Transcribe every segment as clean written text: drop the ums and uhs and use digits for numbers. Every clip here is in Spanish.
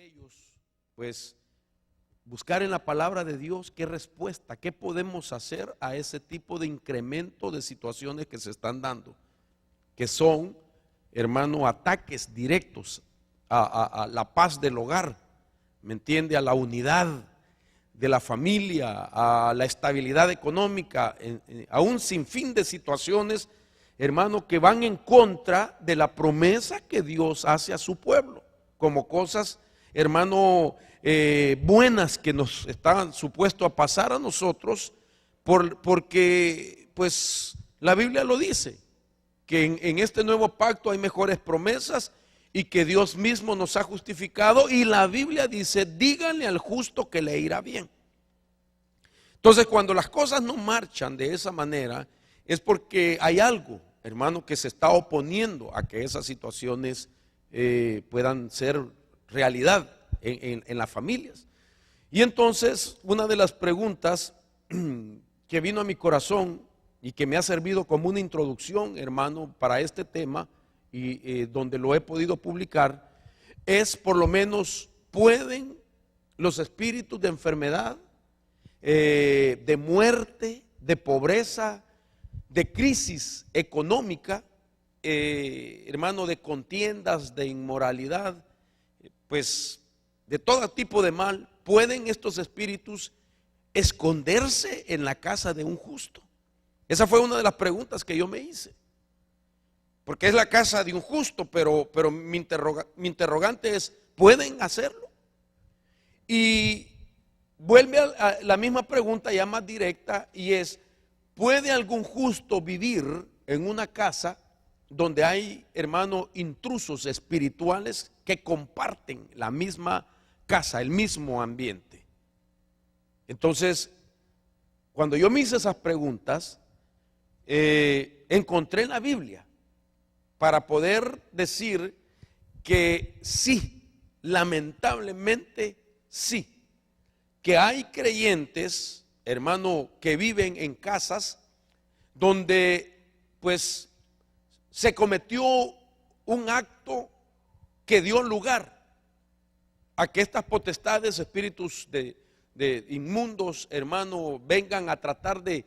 ellos, pues, buscar en la palabra de Dios qué respuesta, qué podemos hacer a ese tipo de incremento de situaciones que se están dando, que son, hermano, ataques directos a la paz del hogar, ¿me entiende? A la unidad de la familia, a la estabilidad económica, a un sinfín de situaciones, hermano, que van en contra de la promesa que Dios hace a su pueblo, como cosas, hermano, buenas que nos están supuestos a pasar a nosotros, porque pues la Biblia lo dice, que en este nuevo pacto hay mejores promesas y que Dios mismo nos ha justificado, y la Biblia dice: díganle al justo que le irá bien. Entonces, cuando las cosas no marchan de esa manera, es porque hay algo, hermano, que se está oponiendo a que esas situaciones puedan ser realidad en las familias. Y entonces, una de las preguntas que vino a mi corazón y que me ha servido como una introducción, hermano, para este tema, y donde lo he podido publicar, es por lo menos: ¿pueden los espíritus de enfermedad, de muerte, de pobreza, de crisis económica, hermano, de contiendas, de inmoralidad, pues de todo tipo de mal, pueden estos espíritus esconderse en la casa de un justo? Esa fue una de las preguntas que yo me hice, porque es la casa de un justo, pero mi interrogante es: ¿pueden hacerlo? Y vuelve a la misma pregunta, ya más directa, y es: ¿puede algún justo vivir en una casa donde hay, hermano, intrusos espirituales que comparten la misma casa, el mismo ambiente? Entonces, cuando yo me hice esas preguntas, encontré en la Biblia para poder decir que sí, lamentablemente sí, que hay creyentes, hermano, que viven en casas donde pues se cometió un acto que dio lugar a que estas potestades, espíritus de inmundos, hermano, vengan a tratar de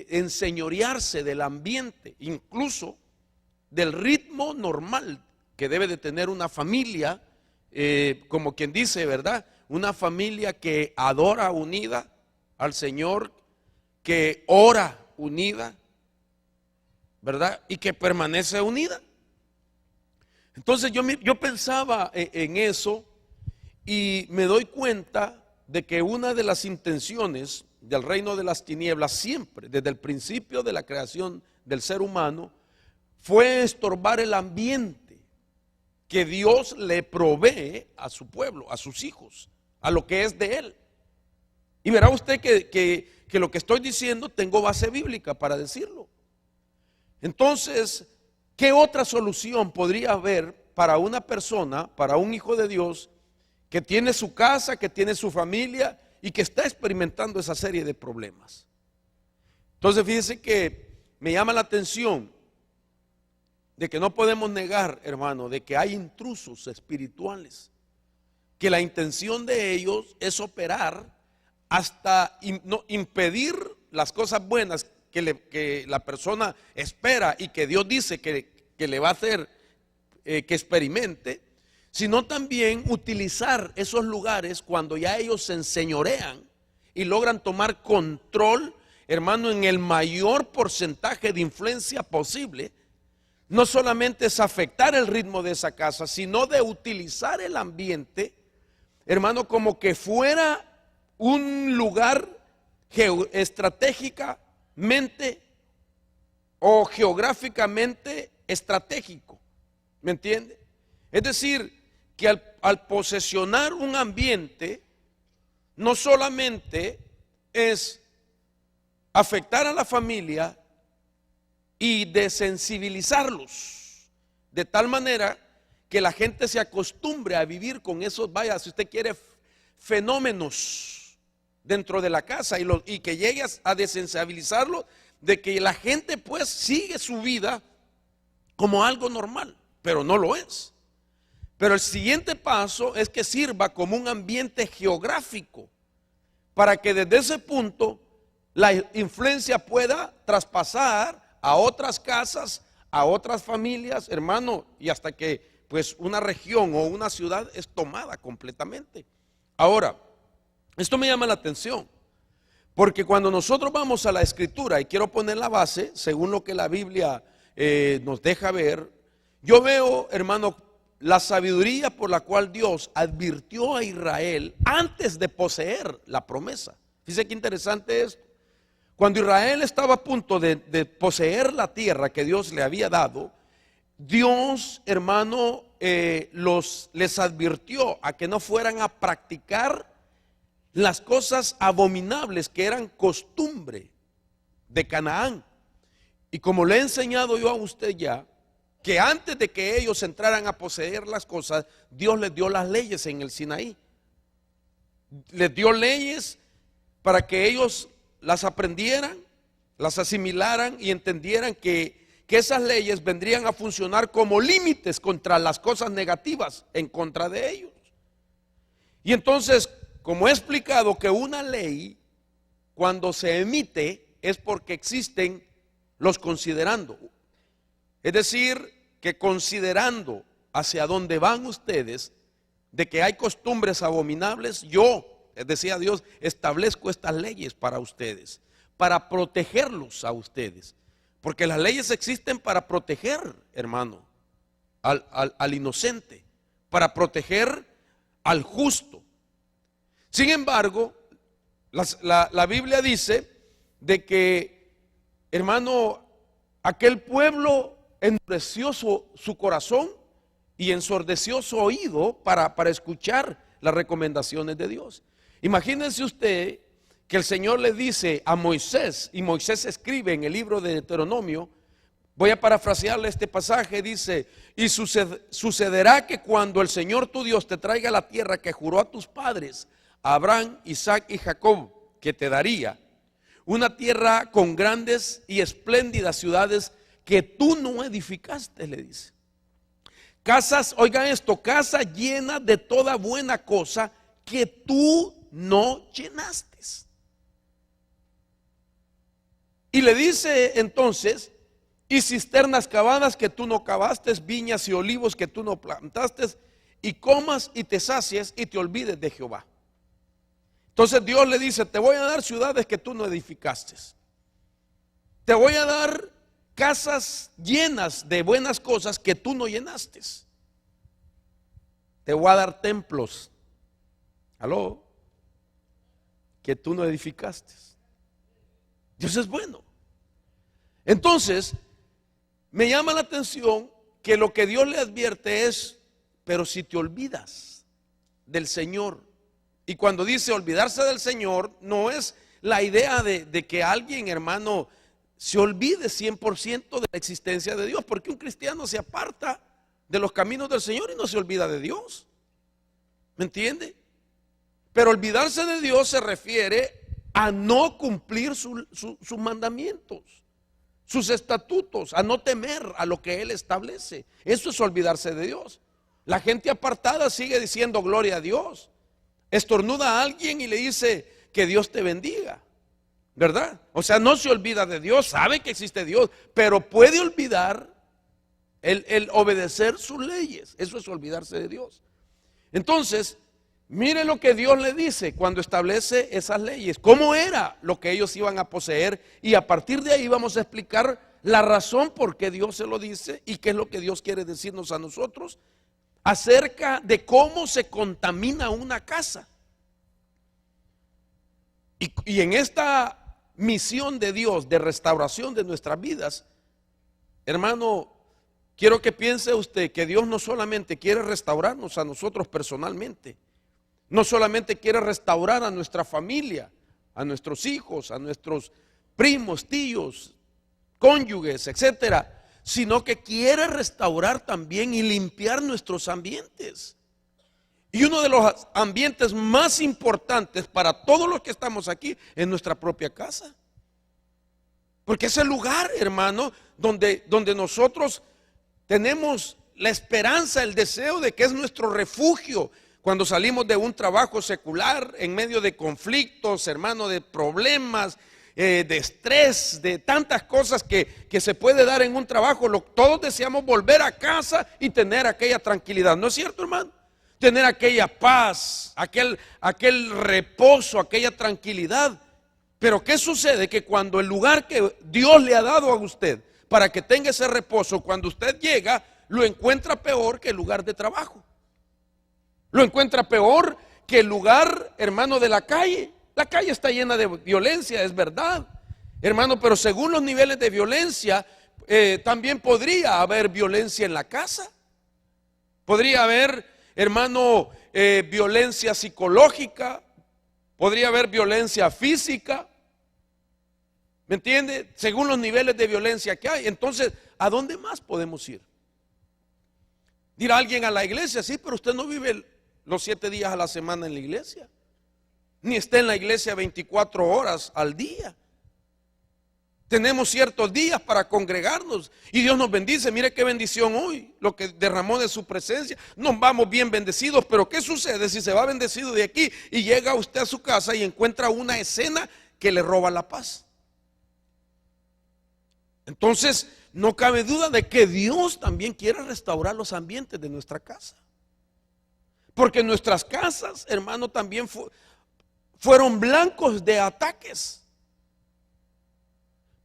enseñorearse del ambiente, incluso del ritmo normal que debe de tener una familia, como quien dice, ¿verdad? Una familia que adora unida al Señor, que ora unida, ¿verdad? Y que permanece unida. Entonces yo pensaba en eso, y me doy cuenta de que una de las intenciones del reino de las tinieblas, siempre, desde el principio de la creación del ser humano, fue estorbar el ambiente que Dios le provee a su pueblo, a sus hijos, a lo que es de él. Y verá usted que lo que estoy diciendo tengo base bíblica para decirlo. Entonces, ¿qué otra solución podría haber para una persona, para un hijo de Dios, que tiene su casa, que tiene su familia y que está experimentando esa serie de problemas? Entonces, fíjese que me llama la atención de que no podemos negar, hermano, de que hay intrusos espirituales, que la intención de ellos es operar hasta impedir las cosas buenas que la persona espera y que Dios dice que le va a hacer que experimente, sino también utilizar esos lugares cuando ya ellos se enseñorean y logran tomar control, hermano, en el mayor porcentaje de influencia posible. No solamente es afectar el ritmo de esa casa, sino de utilizar el ambiente, hermano, como que fuera un lugar estratégicamente o geográficamente estratégico, ¿me entiende? Es decir, que al posesionar un ambiente, no solamente es afectar a la familia y desensibilizarlos, de tal manera que la gente se acostumbre a vivir con esos, vaya, si usted quiere, fenómenos dentro de la casa, y que llegue a desensibilizarlo, de que la gente pues sigue su vida como algo normal, pero no lo es. Pero el siguiente paso es que sirva como un ambiente geográfico para que desde ese punto la influencia pueda traspasar a otras casas, a otras familias, hermano, y hasta que pues una región o una ciudad es tomada completamente. Ahora, esto me llama la atención, porque cuando nosotros vamos a la Escritura, y quiero poner la base, según lo que la Biblia nos deja ver, yo veo, hermano, la sabiduría por la cual Dios advirtió a Israel antes de poseer la promesa. Fíjese qué interesante esto. Cuando Israel estaba a punto de poseer la tierra que Dios le había dado, Dios, hermano, les advirtió a que no fueran a practicar las cosas abominables que eran costumbre de Canaán. Y como le he enseñado yo a usted ya, que antes de que ellos entraran a poseer las cosas, Dios les dio las leyes en el Sinaí. Les dio leyes para que ellos las aprendieran, las asimilaran y entendieran que esas leyes vendrían a funcionar como límites contra las cosas negativas en contra de ellos. Y entonces, como he explicado que una ley, cuando se emite, es porque existen los considerando. Es decir, que considerando hacia dónde van ustedes, de que hay costumbres abominables, yo, decía Dios, establezco estas leyes para ustedes, para protegerlos a ustedes. Porque las leyes existen para proteger, hermano, al inocente, para proteger al justo. Sin embargo, la Biblia dice de que, hermano, aquel pueblo endureció su corazón y ensordeció su oído para escuchar las recomendaciones de Dios. Imagínense usted que el Señor le dice a Moisés, y Moisés escribe en el libro de Deuteronomio, voy a parafrasearle este pasaje, dice: y sucederá que cuando el Señor tu Dios te traiga la tierra que juró a tus padres, a Abraham, Isaac y Jacob, que te daría, una tierra con grandes y espléndidas ciudades que tú no edificaste, le dice. Casas, oiga esto, casa llena de toda buena cosa que tú no llenaste. Y le dice entonces: y cisternas cavadas que tú no cavaste, viñas y olivos que tú no plantaste, y comas y te sacies y te olvides de Jehová. Entonces Dios le dice: te voy a dar ciudades que tú no edificaste, te voy a dar casas llenas de buenas cosas que tú no llenaste, te voy a dar templos, aló, que tú no edificaste. Dios es bueno. Entonces, me llama la atención que lo que Dios le advierte es: pero si te olvidas del Señor. Y cuando dice olvidarse del Señor, no es la idea de que alguien, hermano, se olvide 100% de la existencia de Dios, porque un cristiano se aparta de los caminos del Señor y no se olvida de Dios. ¿Me entiende? Pero olvidarse de Dios se refiere a no cumplir sus mandamientos, sus estatutos, a no temer a lo que Él establece. Eso es olvidarse de Dios. La gente apartada sigue diciendo gloria a Dios. Estornuda a alguien y le dice que Dios te bendiga, ¿verdad? O sea, no se olvida de Dios, sabe que existe Dios, pero puede olvidar el obedecer sus leyes. Eso es olvidarse de Dios. Entonces, mire lo que Dios le dice cuando establece esas leyes, cómo era lo que ellos iban a poseer, y a partir de ahí vamos a explicar la razón por qué Dios se lo dice y qué es lo que Dios quiere decirnos a nosotros acerca de cómo se contamina una casa. Y en esta misión de Dios de restauración de nuestras vidas, hermano, quiero que piense usted que Dios no solamente quiere restaurarnos a nosotros personalmente, no solamente quiere restaurar a nuestra familia, a nuestros hijos, a nuestros primos, tíos, cónyuges, etcétera, sino que quiere restaurar también y limpiar nuestros ambientes. Y uno de los ambientes más importantes para todos los que estamos aquí es nuestra propia casa. Porque es el lugar, hermano, donde nosotros tenemos la esperanza, el deseo de que es nuestro refugio cuando salimos de un trabajo secular en medio de conflictos, hermano, de problemas, de estrés, de tantas cosas que se puede dar en un trabajo. Todos deseamos volver a casa y tener aquella tranquilidad, ¿no es cierto, hermano? Tener aquella paz, aquel reposo, aquella tranquilidad. Pero ¿qué sucede? Que cuando el lugar que Dios le ha dado a usted para que tenga ese reposo, cuando usted llega, lo encuentra peor que el lugar de trabajo. Lo encuentra peor que el lugar, hermano, de la calle. La calle está llena de violencia, es verdad, hermano, pero según los niveles de violencia, también podría haber violencia en la casa. Podría haber, hermano, violencia psicológica, podría haber violencia física. ¿Me entiende? Según los niveles de violencia que hay. Entonces, ¿a dónde más podemos ir? Dirá alguien: a la iglesia. Sí, pero usted no vive los 7 días a la semana en la iglesia, ni está en la iglesia 24 horas al día. Tenemos ciertos días para congregarnos y Dios nos bendice. Mire qué bendición hoy, lo que derramó de su presencia. Nos vamos bien bendecidos, pero ¿qué sucede si se va bendecido de aquí y llega usted a su casa y encuentra una escena que le roba la paz? Entonces, no cabe duda de que Dios también quiere restaurar los ambientes de nuestra casa. Porque nuestras casas, hermano, también fueron blancos de ataques.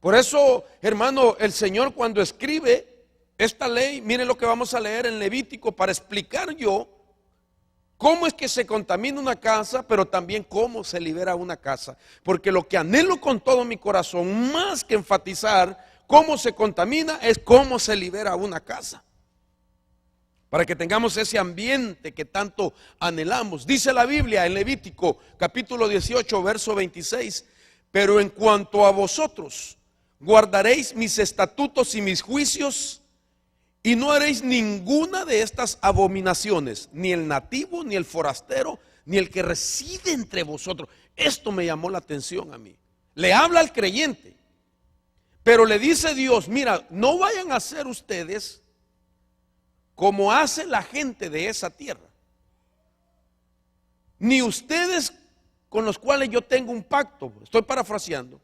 Por eso, hermano, el Señor cuando escribe esta ley, mire lo que vamos a leer en Levítico para explicar yo cómo es que se contamina una casa, pero también cómo se libera una casa. Porque lo que anhelo con todo mi corazón, más que enfatizar cómo se contamina, es cómo se libera una casa. Para que tengamos ese ambiente que tanto anhelamos. Dice la Biblia en Levítico capítulo 18 verso 26: pero en cuanto a vosotros, guardaréis mis estatutos y mis juicios, y no haréis ninguna de estas abominaciones, ni el nativo, ni el forastero, ni el que reside entre vosotros. Esto me llamó la atención a mí. Le habla al creyente, pero le dice Dios: mira, no vayan a ser ustedes como hace la gente de esa tierra, ni ustedes con los cuales yo tengo un pacto, estoy parafraseando,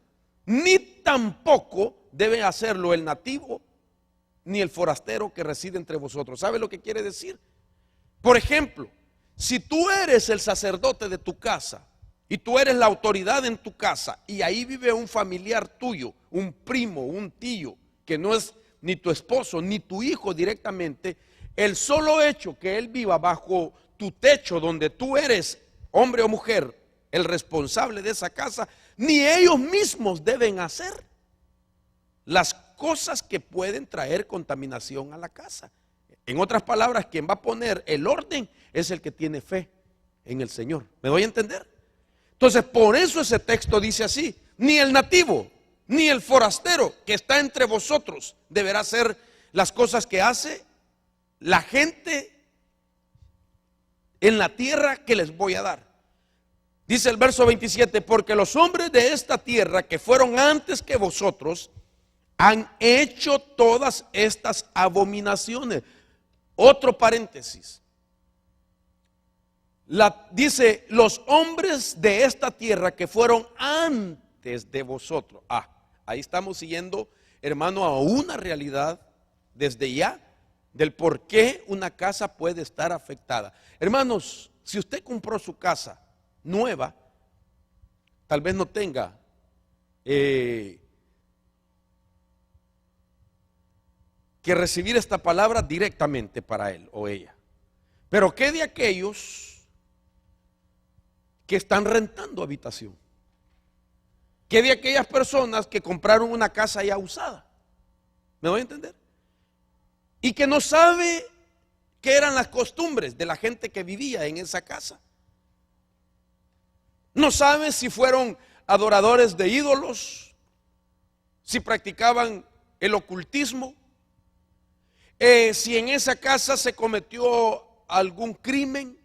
ni tampoco deben hacerlo el nativo ni el forastero que reside entre vosotros. ¿Sabe lo que quiere decir? Por ejemplo, si tú eres el sacerdote de tu casa y tú eres la autoridad en tu casa y ahí vive un familiar tuyo, un primo, un tío, que no es ni tu esposo ni tu hijo directamente, el solo hecho que él viva bajo tu techo donde tú eres, hombre o mujer, el responsable de esa casa, ni ellos mismos deben hacer las cosas que pueden traer contaminación a la casa. En otras palabras, quien va a poner el orden es el que tiene fe en el Señor. ¿Me doy a entender? Entonces, por eso ese texto dice así: ni el nativo, ni el forastero que está entre vosotros deberá hacer las cosas que hace la gente en la tierra que les voy a dar. Dice el verso 27: porque los hombres de esta tierra que fueron antes que vosotros han hecho todas estas abominaciones. Otro paréntesis. Dice los hombres de esta tierra que fueron antes de vosotros. Ahí estamos siguiendo, hermano, a una realidad desde ya del por qué una casa puede estar afectada. Hermanos, si usted compró su casa nueva, tal vez no tenga que recibir esta palabra directamente para él o ella. Pero ¿qué de aquellos que están rentando habitación? ¿Qué de aquellas personas que compraron una casa ya usada? ¿Me doy a entender? Y que no sabe qué eran las costumbres de la gente que vivía en esa casa. No sabe si fueron adoradores de ídolos, si practicaban el ocultismo, si en esa casa se cometió algún crimen,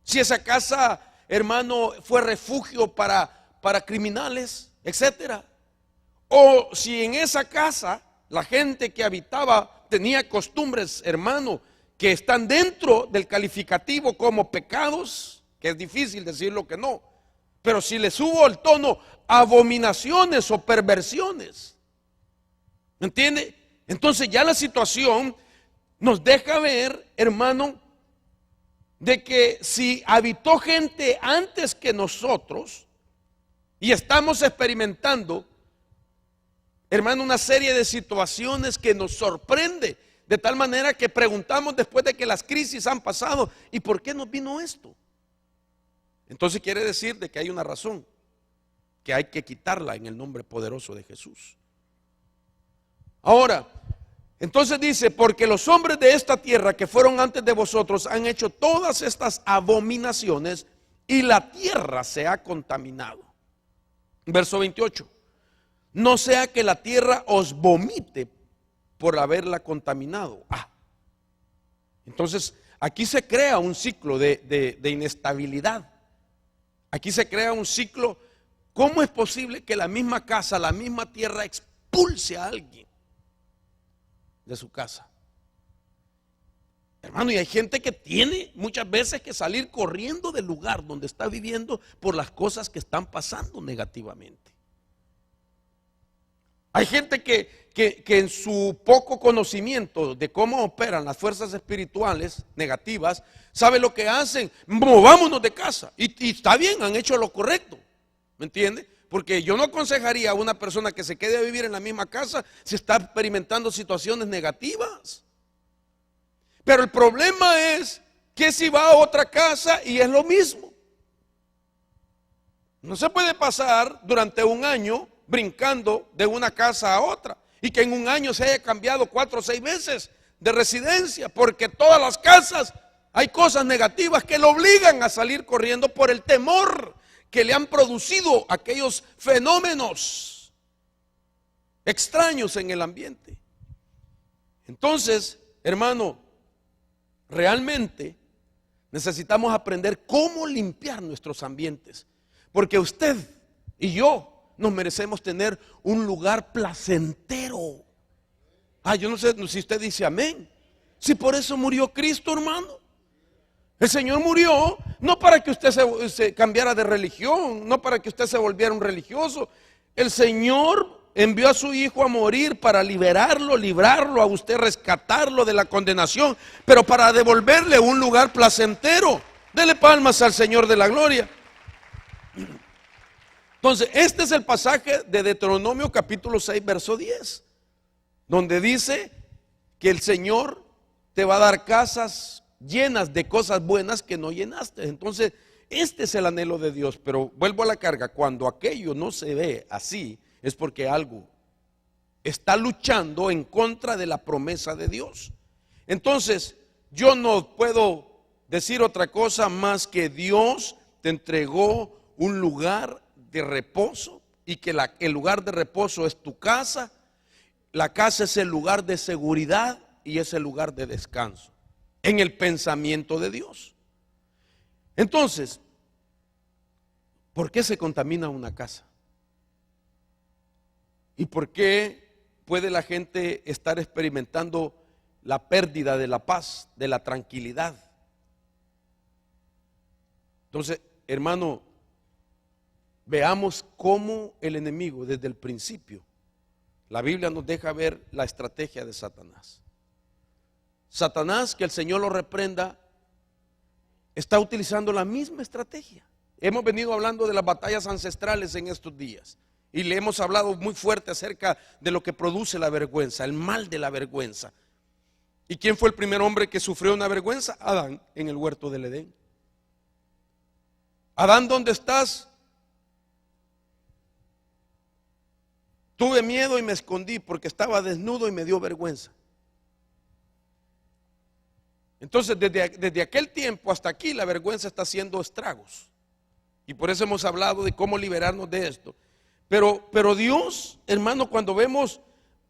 si esa casa, hermano, fue refugio para criminales, etcétera. O si en esa casa la gente que habitaba tenía costumbres, hermano, que están dentro del calificativo como pecados, que es difícil decirlo que no, pero si le subo el tono, abominaciones o perversiones, ¿me entiende? Entonces ya la situación nos deja ver, hermano, de que si habitó gente antes que nosotros y estamos experimentando, hermano, una serie de situaciones que nos sorprende, de tal manera que preguntamos después de que las crisis han pasado, ¿y por qué nos vino esto? Entonces quiere decir de que hay una razón, que hay que quitarla en el nombre poderoso de Jesús. Ahora, entonces dice, porque los hombres de esta tierra que fueron antes de vosotros han hecho todas estas abominaciones y la tierra se ha contaminado. Verso 28. No sea que la tierra os vomite por haberla contaminado. Entonces aquí se crea un ciclo de inestabilidad. Aquí se crea un ciclo. ¿Cómo es posible que la misma casa, la misma tierra expulse a alguien de su casa? Hermano, y hay gente que tiene muchas veces que salir corriendo del lugar donde está viviendo por las cosas que están pasando negativamente. Hay gente que en su poco conocimiento de cómo operan las fuerzas espirituales negativas, sabe lo que hacen: movámonos de casa. Y está bien, han hecho lo correcto, ¿me entiende? Porque yo no aconsejaría a una persona que se quede a vivir en la misma casa si está experimentando situaciones negativas. Pero el problema es que si va a otra casa y es lo mismo. No se puede pasar durante un año brincando de una casa a otra y que en un año se haya cambiado 4 o 6 veces de residencia, porque todas las casas hay cosas negativas que lo obligan a salir corriendo por el temor que le han producido aquellos fenómenos extraños en el ambiente. Entonces, hermano, realmente necesitamos aprender cómo limpiar nuestros ambientes, porque usted y yo nos merecemos tener un lugar placentero. Yo no sé si usted dice amén. Si por eso murió Cristo, hermano. El Señor murió no para que usted se cambiara de religión, no para que usted se volviera un religioso. El Señor envió a su Hijo a morir para liberarlo, librarlo a usted, rescatarlo de la condenación, pero para devolverle un lugar placentero. Dele palmas al Señor de la gloria. Entonces, este es el pasaje de Deuteronomio capítulo 6, verso 10, donde dice que el Señor te va a dar casas llenas de cosas buenas que no llenaste. Entonces, este es el anhelo de Dios. Pero vuelvo a la carga: cuando aquello no se ve así, es porque algo está luchando en contra de la promesa de Dios. Entonces, yo no puedo decir otra cosa más que Dios te entregó un lugar de reposo, y que el lugar de reposo es tu casa. La casa es el lugar de seguridad y es el lugar de descanso en el pensamiento de Dios. Entonces, ¿por qué se contamina una casa? ¿Y por qué puede la gente estar experimentando la pérdida de la paz, de la tranquilidad? Entonces, hermano, veamos cómo el enemigo desde el principio, la Biblia nos deja ver la estrategia de Satanás. Satanás, que el Señor lo reprenda, está utilizando la misma estrategia. Hemos venido hablando de las batallas ancestrales en estos días y le hemos hablado muy fuerte acerca de lo que produce la vergüenza, el mal de la vergüenza. ¿Y quién fue el primer hombre que sufrió una vergüenza? Adán, en el huerto del Edén. Adán, ¿dónde estás? Tuve miedo y me escondí porque estaba desnudo y me dio vergüenza. Entonces, desde aquel tiempo hasta aquí, la vergüenza está haciendo estragos. Y por eso hemos hablado de cómo liberarnos de esto. Pero Dios, hermano, cuando vemos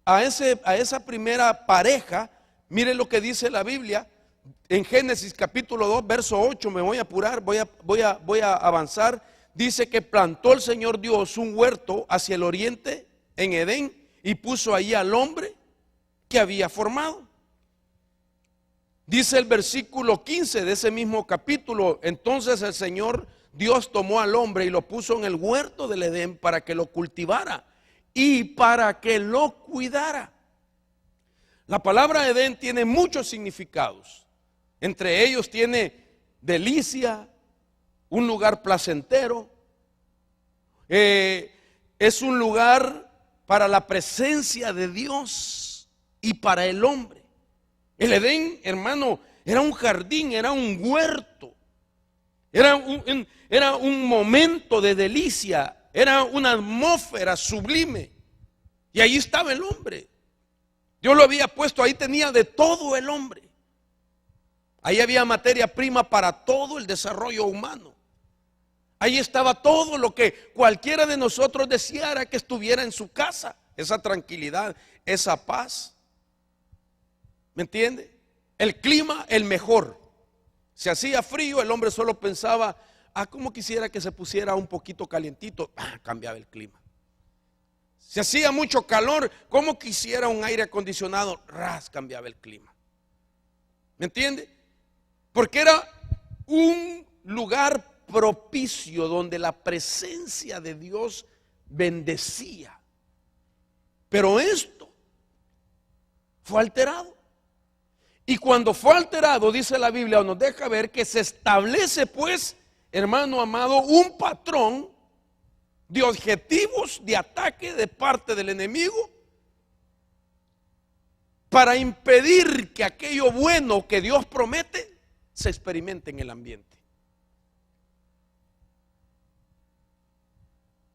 a esa primera pareja, mire lo que dice la Biblia en Génesis capítulo 2, verso 8. Me voy a apurar, voy a avanzar. Dice que plantó el Señor Dios un huerto hacia el oriente en Edén y puso ahí al hombre que había formado. Dice el versículo 15 de ese mismo capítulo: entonces el Señor Dios tomó al hombre y lo puso en el huerto del Edén para que lo cultivara y para que lo cuidara. La palabra Edén tiene muchos significados. Entre ellos tiene delicia, un lugar placentero, es un lugar para la presencia de Dios y para el hombre. El Edén, hermano, era un jardín, era un huerto, era un momento de delicia, era una atmósfera sublime. Y ahí estaba el hombre. Dios lo había puesto, ahí tenía de todo el hombre. Ahí había materia prima para todo el desarrollo humano. Ahí estaba todo lo que cualquiera de nosotros deseara que estuviera en su casa. Esa tranquilidad, esa paz. ¿Me entiende? El clima, el mejor. Si hacía frío, el hombre solo pensaba: cómo quisiera que se pusiera un poquito calientito. Cambiaba el clima. Si hacía mucho calor, cómo quisiera un aire acondicionado. Cambiaba el clima. ¿Me entiende? Porque era un lugar propicio donde la presencia de Dios bendecía. Pero esto fue alterado. Y cuando fue alterado, dice la Biblia, nos deja ver que se establece, pues, hermano amado, un patrón de objetivos de ataque de parte del enemigo para impedir que aquello bueno que Dios promete se experimente en el ambiente.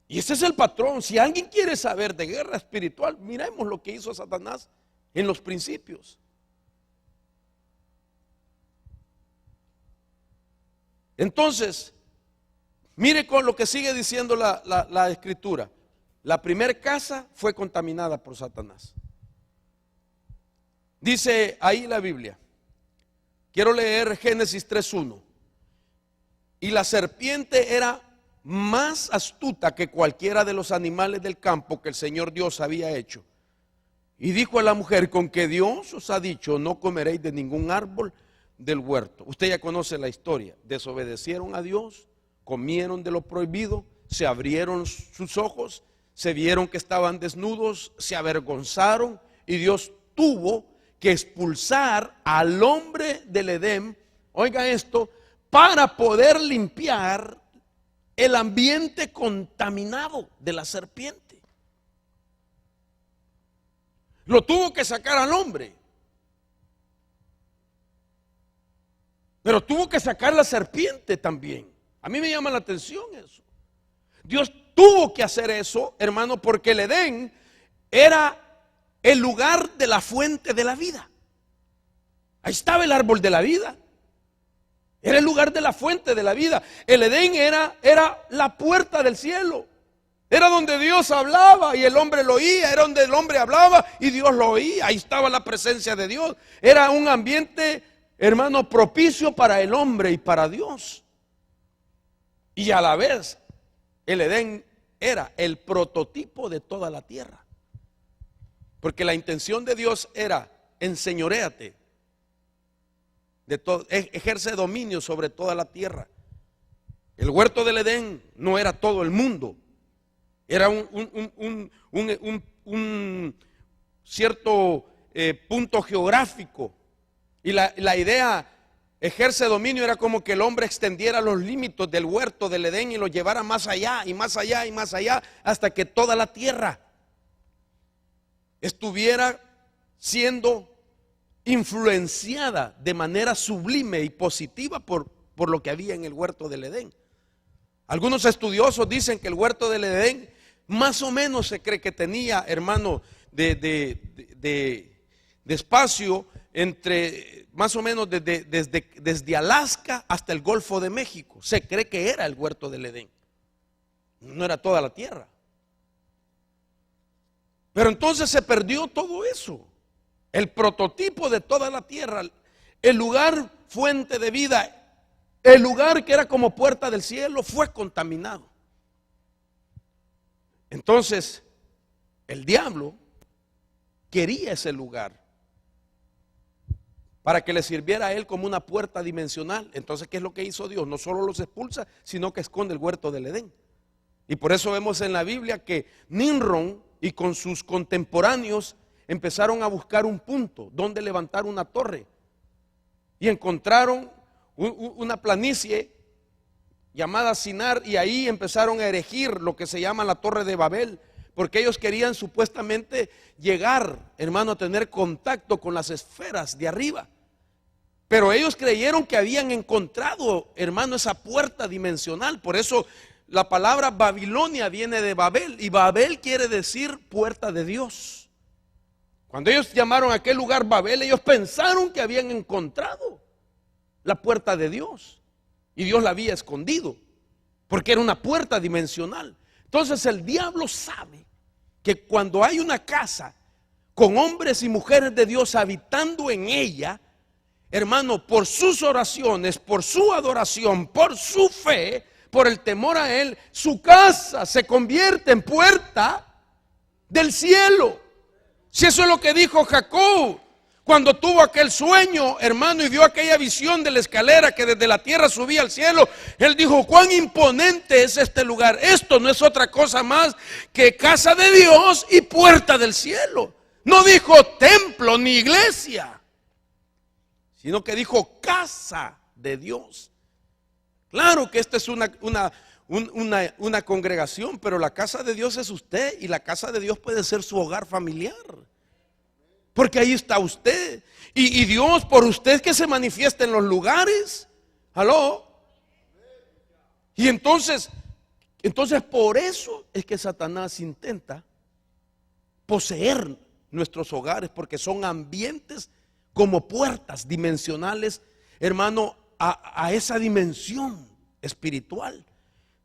Y ese es el patrón. Si alguien quiere saber de guerra espiritual, miremos lo que hizo Satanás en los principios. Entonces, mire con lo que sigue diciendo la escritura. La primera casa fue contaminada por Satanás. Dice ahí la Biblia, quiero leer Génesis 3:1. Y la serpiente era más astuta que cualquiera de los animales del campo que el Señor Dios había hecho. Y dijo a la mujer: con que Dios os ha dicho, no comeréis de ningún árbol del huerto. Usted ya conoce la historia. Desobedecieron a Dios, comieron de lo prohibido, se abrieron sus ojos, se vieron que estaban desnudos, se avergonzaron, y Dios tuvo que expulsar al hombre del Edén, oiga esto, para poder limpiar el ambiente contaminado de la serpiente. Lo tuvo que sacar al hombre, pero tuvo que sacar la serpiente también. A mí me llama la atención eso. Dios tuvo que hacer eso, hermano, porque el Edén era el lugar de la fuente de la vida. Ahí estaba el árbol de la vida. Era el lugar de la fuente de la vida. El Edén era la puerta del cielo. Era donde Dios hablaba y el hombre lo oía. Era donde el hombre hablaba y Dios lo oía. Ahí estaba la presencia de Dios. Era un ambiente, hermano, propicio para el hombre y para Dios. Y a la vez, el Edén era el prototipo de toda la tierra. Porque la intención de Dios era: enseñoréate, ejerce dominio sobre toda la tierra. El huerto del Edén no era todo el mundo, era un cierto punto geográfico. Y la idea, ejerce dominio, era como que el hombre extendiera los límites del huerto del Edén y lo llevara más allá y más allá y más allá, hasta que toda la tierra estuviera siendo influenciada de manera sublime y positiva por lo que había en el huerto del Edén. Algunos estudiosos dicen que el huerto del Edén más o menos se cree que tenía, hermano, de espacio entre más o menos desde Alaska hasta el Golfo de México. Se cree que era el huerto del Edén. No era toda la tierra. Pero entonces se perdió todo eso. El prototipo de toda la tierra, el lugar fuente de vida, el lugar que era como puerta del cielo, fue contaminado. Entonces, el diablo quería ese lugar. para que le sirviera a él como una puerta dimensional. Entonces, ¿qué es lo que hizo Dios? No solo los expulsa, sino que esconde el huerto del Edén. Y por eso vemos en la Biblia que Nimrod y con sus contemporáneos empezaron a buscar un punto donde levantar una torre. Y encontraron una planicie llamada Sinar, y ahí empezaron a erigir lo que se llama la Torre de Babel, porque ellos querían supuestamente llegar, hermano, a tener contacto con las esferas de arriba. Pero ellos creyeron que habían encontrado, hermano, esa puerta dimensional. Por eso la palabra Babilonia viene de Babel, y Babel quiere decir puerta de Dios. Cuando ellos llamaron a aquel lugar Babel, ellos pensaron que habían encontrado la puerta de Dios, y Dios la había escondido, porque era una puerta dimensional. Entonces el diablo sabe que cuando hay una casa con hombres y mujeres de Dios habitando en ella, hermano, por sus oraciones, por su adoración, por su fe, por el temor a Él, su casa se convierte en puerta del cielo. Si eso es lo que dijo Jacob cuando tuvo aquel sueño, hermano, y vio aquella visión de la escalera que desde la tierra subía al cielo, él dijo: cuán imponente es este lugar. Esto no es otra cosa más que casa de Dios y puerta del cielo. No dijo templo ni iglesia, sino que dijo casa de Dios. Claro que esta es una congregación, pero la casa de Dios es usted, y la casa de Dios puede ser su hogar familiar, porque ahí está usted, y Dios por usted que se manifiesta en los lugares. ¿Aló? Y entonces por eso es que Satanás intenta poseer nuestros hogares, porque son ambientes como puertas dimensionales, hermano, a esa dimensión espiritual.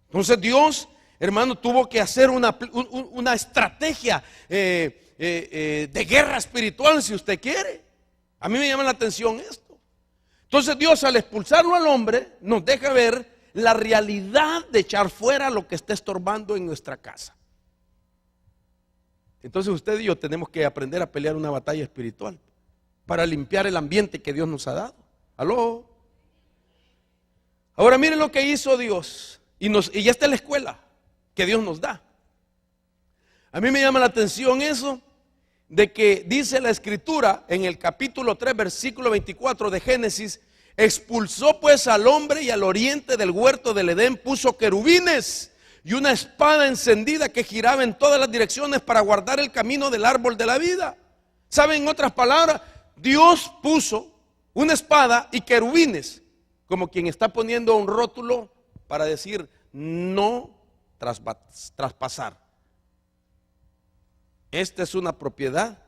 Entonces Dios, hermano, tuvo que hacer una estrategia de guerra espiritual, si usted quiere. A mí me llama la atención esto. Entonces Dios, al expulsarlo al hombre, nos deja ver la realidad de echar fuera lo que está estorbando en nuestra casa. Entonces usted y yo tenemos que aprender a pelear una batalla espiritual para limpiar el ambiente que Dios nos ha dado. ¿Aló? Ahora miren lo que hizo Dios, y ya está la escuela que Dios nos da. A mí me llama la atención eso de que dice la escritura en el capítulo 3 versículo 24 de Génesis: expulsó pues al hombre, y al oriente del huerto del Edén puso querubines y una espada encendida que giraba en todas las direcciones para guardar el camino del árbol de la vida. ¿Saben? En otras palabras, Dios puso una espada y querubines, como quien está poniendo un rótulo para decir no traspasar. Esta es una propiedad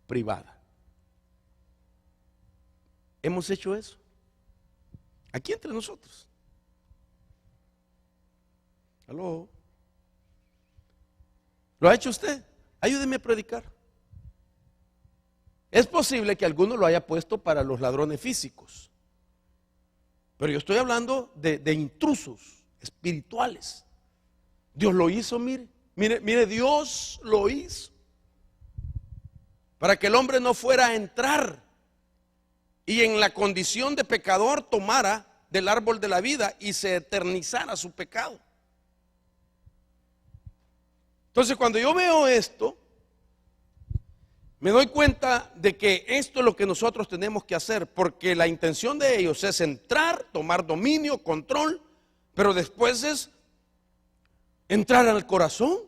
privada. ¿Hemos hecho eso? Aquí entre nosotros. ¿Aló? ¿Lo ha hecho usted? Ayúdeme a predicar. Es posible que alguno lo haya puesto para los ladrones físicos, pero yo estoy hablando de intrusos espirituales. Dios lo hizo, mire, Dios lo hizo para que el hombre no fuera a entrar y en la condición de pecador tomara del árbol de la vida y se eternizara su pecado. Entonces, cuando yo veo esto, me doy cuenta de que esto es lo que nosotros tenemos que hacer, porque la intención de ellos es entrar, tomar dominio, control, pero después es entrar al corazón,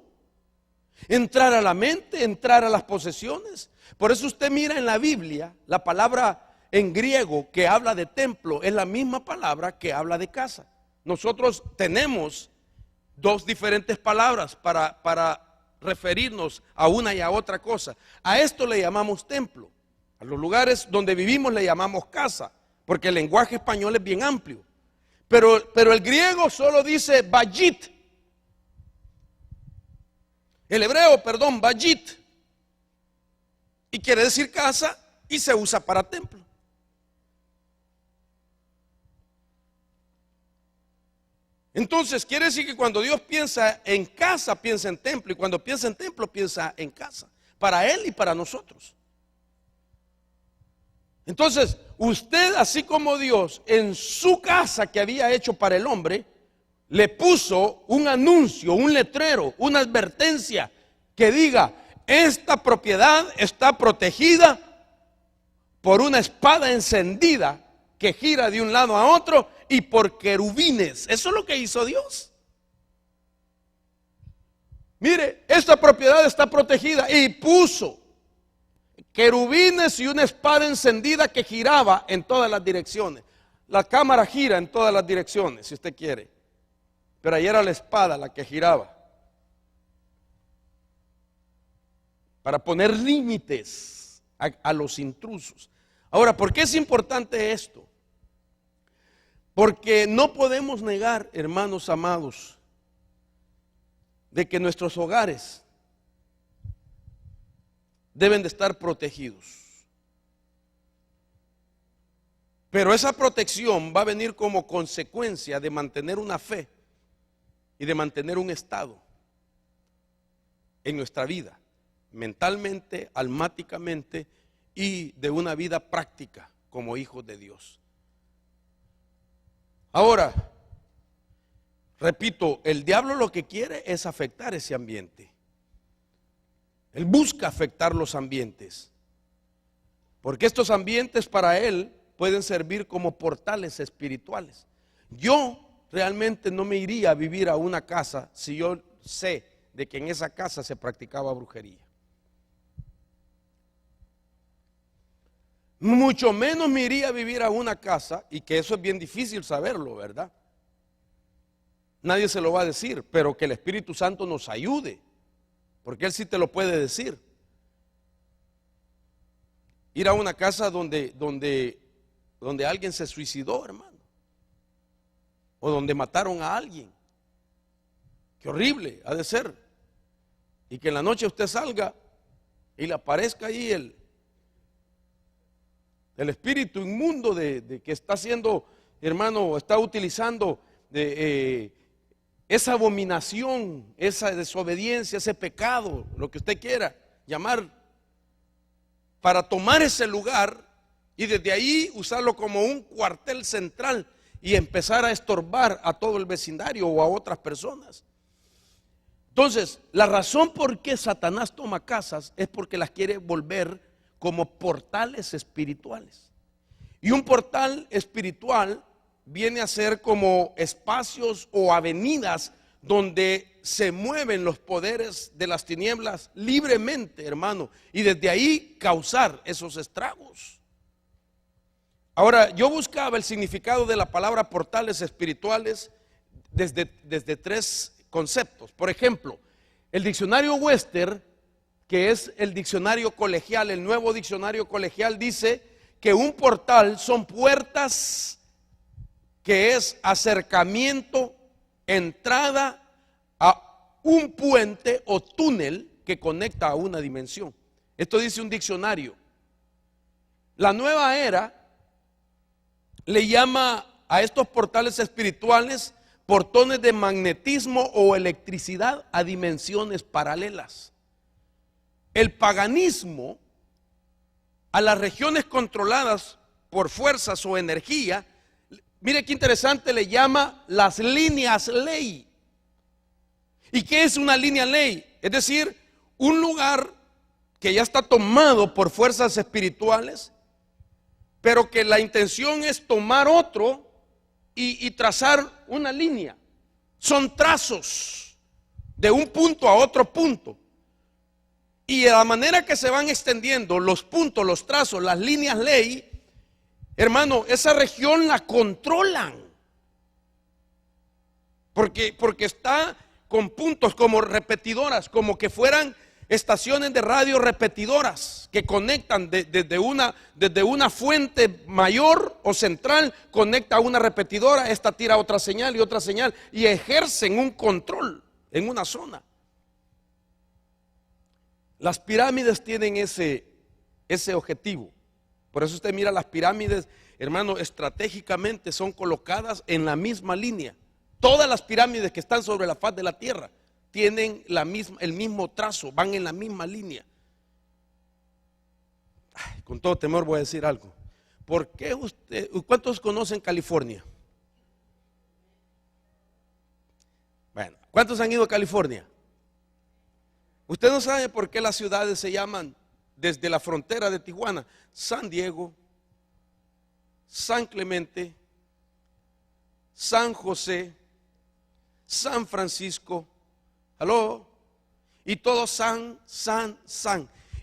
entrar a la mente, entrar a las posesiones. Por eso usted mira en la Biblia, la palabra en griego que habla de templo es la misma palabra que habla de casa. Nosotros tenemos dos diferentes palabras para referirnos a una y a otra cosa. A esto le llamamos templo. A los lugares donde vivimos le llamamos casa, porque el lenguaje español es bien amplio. Pero el griego solo dice bayit. El hebreo, bayit. Y quiere decir casa y se usa para templo. Entonces quiere decir que cuando Dios piensa en casa, piensa en templo, y cuando piensa en templo, piensa en casa, para Él y para nosotros. Entonces, usted, así como Dios, en su casa que había hecho para el hombre, le puso un anuncio, un letrero, una advertencia que diga: esta propiedad está protegida por una espada encendida que gira de un lado a otro y por querubines. Eso es lo que hizo Dios. Mire, esta propiedad está protegida, y puso querubines y una espada encendida que giraba en todas las direcciones. La cámara gira en todas las direcciones, si usted quiere, pero ahí era la espada la que giraba, para poner límites a los intrusos. Ahora, ¿por qué es importante esto? Porque no podemos negar, hermanos amados, de que nuestros hogares deben de estar protegidos. Pero esa protección va a venir como consecuencia de mantener una fe y de mantener un estado en nuestra vida, mentalmente, almáticamente, y de una vida práctica como hijos de Dios. Ahora, repito, el diablo lo que quiere es afectar ese ambiente. Él busca afectar los ambientes, porque estos ambientes para él pueden servir como portales espirituales. Yo realmente no me iría a vivir a una casa si yo sé de que en esa casa se practicaba brujería. Mucho menos me iría a vivir a una casa, y que eso es bien difícil saberlo, ¿verdad? Nadie se lo va a decir, pero que el Espíritu Santo nos ayude, porque Él sí te lo puede decir. Ir a una casa donde alguien se suicidó, hermano, o donde mataron a alguien. Qué horrible ha de ser. Y que en la noche usted salga y le aparezca ahí el espíritu inmundo de que está haciendo, hermano, está utilizando esa abominación, esa desobediencia, ese pecado, lo que usted quiera llamar, para tomar ese lugar y desde ahí usarlo como un cuartel central y empezar a estorbar a todo el vecindario o a otras personas. Entonces, la razón por qué Satanás toma casas es porque las quiere volver como portales espirituales. Y un portal espiritual viene a ser como espacios o avenidas donde se mueven los poderes de las tinieblas libremente, hermano, y desde ahí causar esos estragos. Ahora, yo buscaba el significado de la palabra portales espirituales desde tres conceptos. Por ejemplo, el diccionario Webster, que es el diccionario colegial, el nuevo diccionario colegial, dice que un portal son puertas, que es acercamiento, entrada a un puente o túnel que conecta a una dimensión. Esto dice un diccionario. La nueva era le llama a estos portales espirituales portones de magnetismo o electricidad a dimensiones paralelas. El paganismo a las regiones controladas por fuerzas o energía, mire qué interesante, le llama las líneas ley. ¿Y qué es una línea ley? Es decir, un lugar que ya está tomado por fuerzas espirituales, pero que la intención es tomar otro y trazar una línea. Son trazos de un punto a otro punto. Y de la manera que se van extendiendo los puntos, los trazos, las líneas ley, hermano, esa región la controlan. Porque está con puntos como repetidoras, como que fueran estaciones de radio repetidoras que conectan desde una fuente mayor o central, conecta a una repetidora, esta tira otra señal y otra señal, y ejercen un control en una zona. Las pirámides tienen ese objetivo. Por eso usted mira las pirámides, hermano, estratégicamente son colocadas en la misma línea. Todas las pirámides que están sobre la faz de la tierra tienen el mismo trazo, van en la misma línea. Ay, con todo temor voy a decir algo. ¿por qué usted, cuántos conocen California? Bueno, ¿cuántos han ido a California? Usted no sabe por qué las ciudades se llaman desde la frontera de Tijuana: San Diego, San Clemente, San José, San Francisco, aló, y todo San.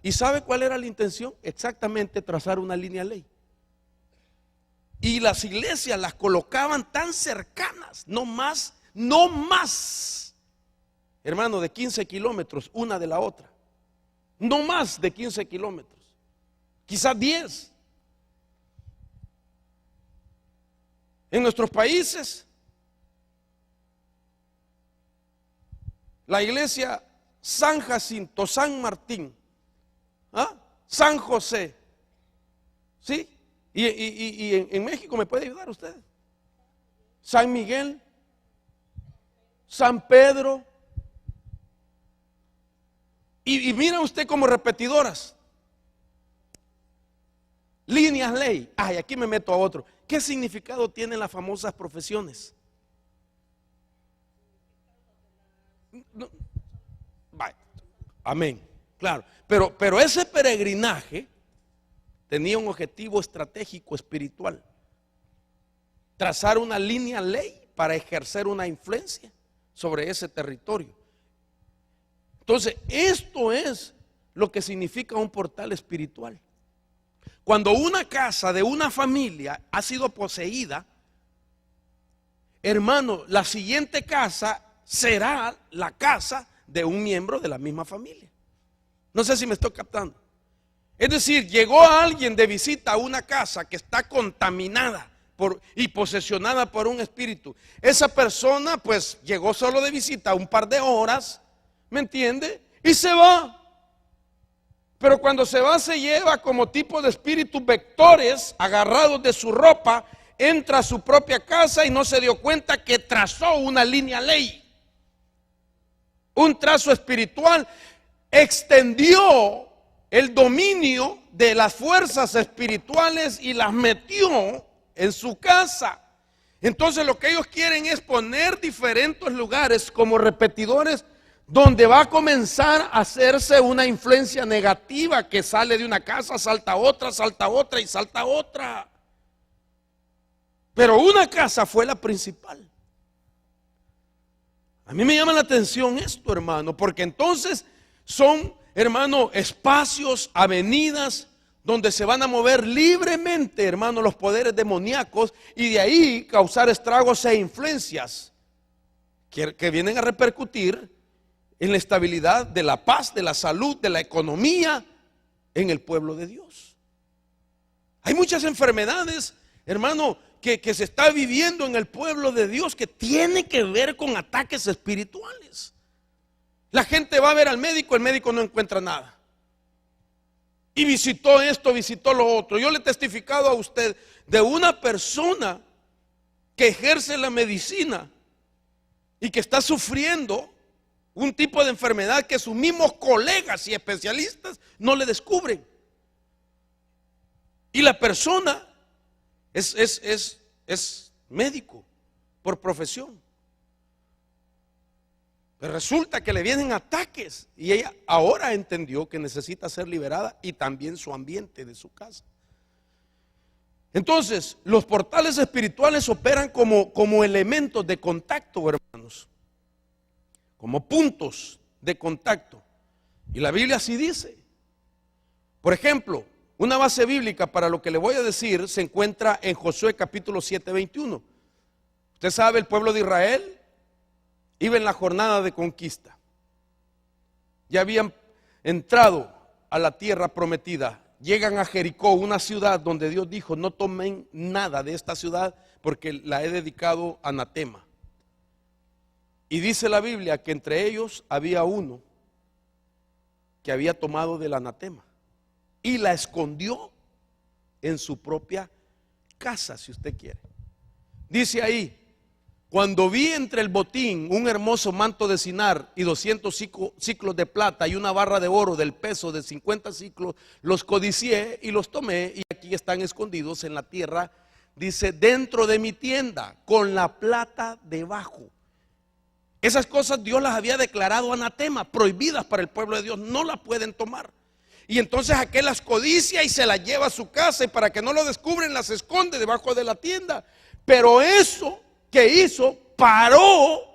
¿Y sabe cuál era la intención? Exactamente trazar una línea ley. Y las iglesias las colocaban tan cercanas, no más, hermano, de 15 kilómetros una de la otra. No más de 15 kilómetros, quizás 10. En nuestros países, la iglesia San Jacinto, San Martín, San José, ¿sí? Y en México me puede ayudar usted. San Miguel, San Pedro. Y mira usted como repetidoras. Líneas ley. Ay, aquí me meto a otro. ¿Qué significado tienen las famosas profesiones? No, amén, claro. Pero ese peregrinaje tenía un objetivo estratégico espiritual: trazar una línea ley para ejercer una influencia sobre ese territorio. Entonces, esto es lo que significa un portal espiritual. Cuando una casa de una familia ha sido poseída, hermano, la siguiente casa será la casa de un miembro de la misma familia. No sé si me estoy captando. Es decir, llegó alguien de visita a una casa que está contaminada y posesionada por un espíritu. Esa persona pues llegó solo de visita un par de horas, ¿me entiende? Y se va. Pero cuando se va, se lleva como tipo de espíritus vectores agarrados de su ropa, entra a su propia casa y no se dio cuenta que trazó una línea ley, un trazo espiritual, extendió el dominio de las fuerzas espirituales y las metió en su casa. Entonces lo que ellos quieren es poner diferentes lugares como repetidores, donde va a comenzar a hacerse una influencia negativa que sale de una casa, salta a otra y salta a otra. Pero una casa fue la principal. A mí me llama la atención esto, hermano, porque entonces son, hermano, espacios, avenidas donde se van a mover libremente, hermano, los poderes demoníacos, y de ahí causar estragos e influencias que vienen a repercutir en la estabilidad de la paz, de la salud, de la economía en el pueblo de Dios. Hay muchas enfermedades, hermano, que se está viviendo en el pueblo de Dios, que tiene que ver con ataques espirituales. La gente va a ver al médico, el médico no encuentra nada. Y visitó esto, visitó lo otro. Yo le he testificado a usted de una persona que ejerce la medicina y que está sufriendo un tipo de enfermedad que sus mismos colegas y especialistas no le descubren. Y la persona es médico por profesión. Pero resulta que le vienen ataques y ella ahora entendió que necesita ser liberada, y también su ambiente de su casa. Entonces, los portales espirituales operan como elementos de contacto, hermanos, como puntos de contacto. Y la Biblia así dice. Por ejemplo, una base bíblica para lo que le voy a decir se encuentra en Josué capítulo 7, 21. Usted sabe, el pueblo de Israel iba en la jornada de conquista. Ya habían entrado a la tierra prometida. Llegan a Jericó, una ciudad donde Dios dijo: no tomen nada de esta ciudad porque la he dedicado a anatema. Y dice la Biblia que entre ellos había uno que había tomado del anatema y la escondió en su propia casa, si usted quiere. Dice ahí: Cuando vi entre el botín un hermoso manto de Sinar y 200 ciclos de plata y una barra de oro del peso de 50 ciclos, los codicié y los tomé, y aquí están escondidos en la tierra, dice, dentro de mi tienda, con la plata debajo. Esas cosas Dios las había declarado anatema, prohibidas para el pueblo de Dios, no las pueden tomar. Y entonces aquel las codicia y se las lleva a su casa, y para que no lo descubren las esconde debajo de la tienda. Pero eso que hizo paró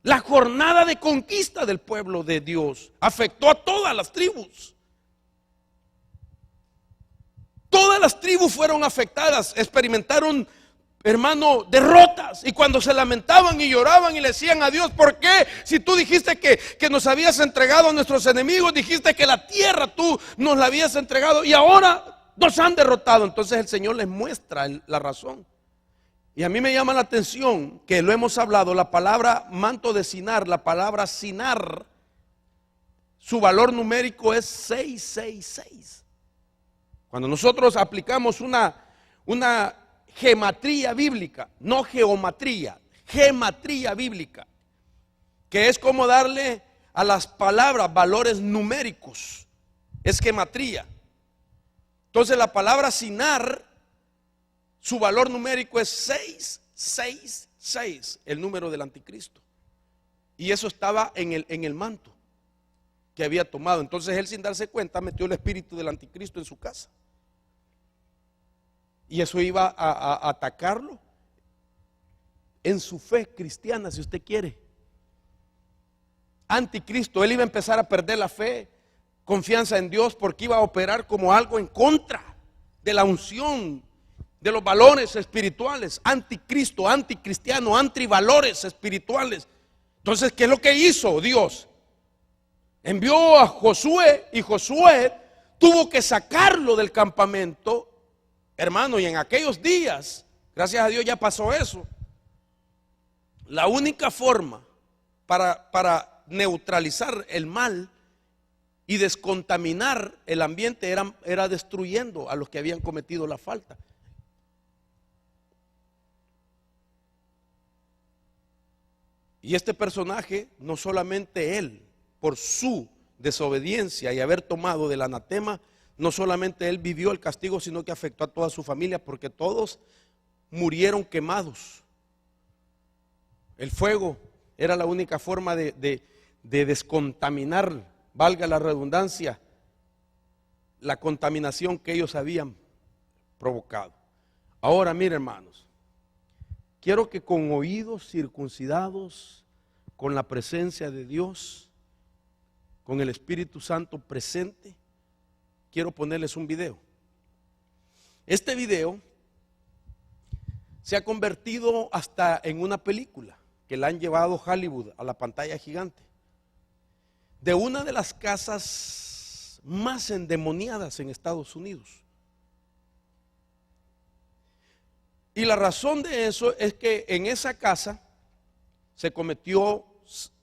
la jornada de conquista del pueblo de Dios. Afectó a todas las tribus. Todas las tribus fueron afectadas, experimentaron, hermano, derrotas. Y cuando se lamentaban y lloraban y le decían a Dios, ¿por qué? Si tú dijiste que nos habías entregado a nuestros enemigos, dijiste que la tierra tú nos la habías entregado y ahora nos han derrotado. Entonces el Señor les muestra la razón. Y a mí me llama la atención que lo hemos hablado, la palabra manto de Sinar, la palabra Sinar, su valor numérico es 666. Cuando nosotros aplicamos una gematría bíblica, no geometría, gematría bíblica, que es como darle a las palabras valores numéricos, es gematría. Entonces la palabra Sinar, su valor numérico es 666, el número del anticristo. Y eso estaba en el manto que había tomado. Entonces él, sin darse cuenta, metió el espíritu del anticristo en su casa. Y eso iba a atacarlo en su fe cristiana, si usted quiere. Anticristo, él iba a empezar a perder la fe, confianza en Dios, porque iba a operar como algo en contra de la unción, de los valores espirituales. Anticristo, anticristiano, antivalores espirituales. Entonces, ¿qué es lo que hizo Dios? Envió a Josué, y Josué tuvo que sacarlo del campamento, hermano. Y en aquellos días, gracias a Dios ya pasó eso. La única forma para neutralizar el mal y descontaminar el ambiente era destruyendo a los que habían cometido la falta. Y este personaje, no solamente él, por su desobediencia y haber tomado del anatema, no solamente él vivió el castigo, sino que afectó a toda su familia, porque todos murieron quemados. El fuego era la única forma de descontaminar, valga la redundancia, la contaminación que ellos habían provocado. Ahora, mire, hermanos, quiero que con oídos circuncidados, con la presencia de Dios, con el Espíritu Santo presente, quiero ponerles un video. Este video se ha convertido hasta en una película que la han llevado Hollywood a la pantalla gigante, de una de las casas más endemoniadas en Estados Unidos. Y la razón de eso es que en esa casa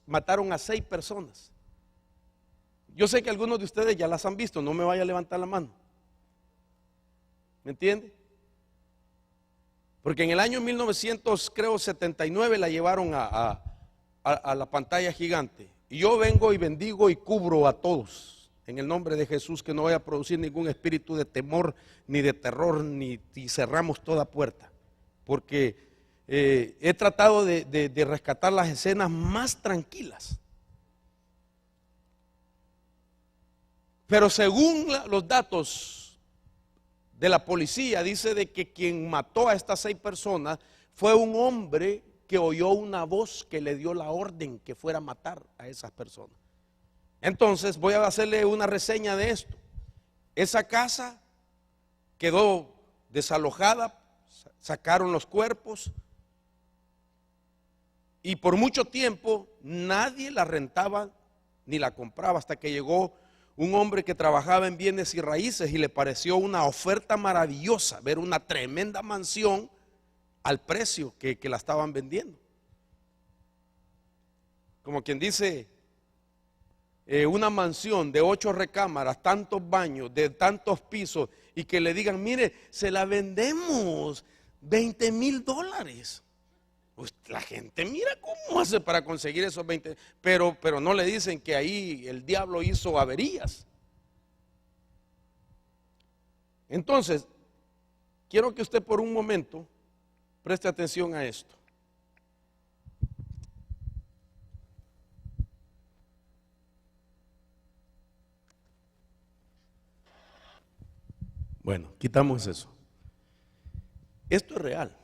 mataron a 6 personas. Yo sé que algunos de ustedes ya las han visto, no me vaya a levantar la mano. ¿Me entiende? Porque en el año 1979 la llevaron a la pantalla gigante. Y yo vengo y bendigo y cubro a todos en el nombre de Jesús, que no vaya a producir ningún espíritu de temor ni de terror, ni cerramos toda puerta. Porque he tratado de rescatar las escenas más tranquilas. Pero según los datos de la policía, dice de que quien mató a estas 6 personas fue un hombre que oyó una voz que le dio la orden que fuera a matar a esas personas. Entonces voy a hacerle una reseña de esto. Esa casa quedó desalojada, sacaron los cuerpos y por mucho tiempo nadie la rentaba ni la compraba, hasta que llegó un hombre que trabajaba en bienes y raíces y le pareció una oferta maravillosa ver una tremenda mansión al precio que la estaban vendiendo. Como quien dice, una mansión de 8 recámaras, tantos baños, de tantos pisos, y que le digan, mire, se la vendemos $20,000. Pues la gente mira cómo hace para conseguir esos 20, pero no le dicen que ahí el diablo hizo averías. Entonces, quiero que usted por un momento preste atención a esto. Bueno, quitamos eso. Esto es real.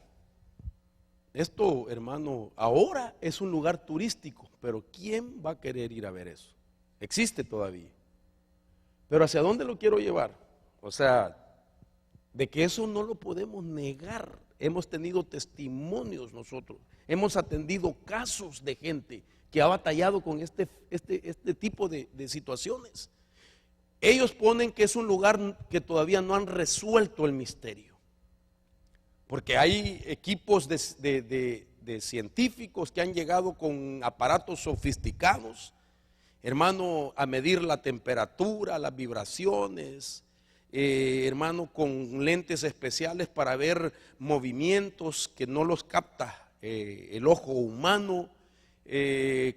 Esto, hermano, ahora es un lugar turístico, pero ¿quién va a querer ir a ver eso? Existe todavía. Pero ¿hacia dónde lo quiero llevar? O sea, de que eso no lo podemos negar. Hemos tenido testimonios nosotros, hemos atendido casos de gente que ha batallado con este tipo de situaciones. Ellos ponen que es un lugar que todavía no han resuelto el misterio, porque hay equipos de científicos que han llegado con aparatos sofisticados, hermano, a medir la temperatura, las vibraciones, hermano, con lentes especiales para ver movimientos que no los capta el ojo humano,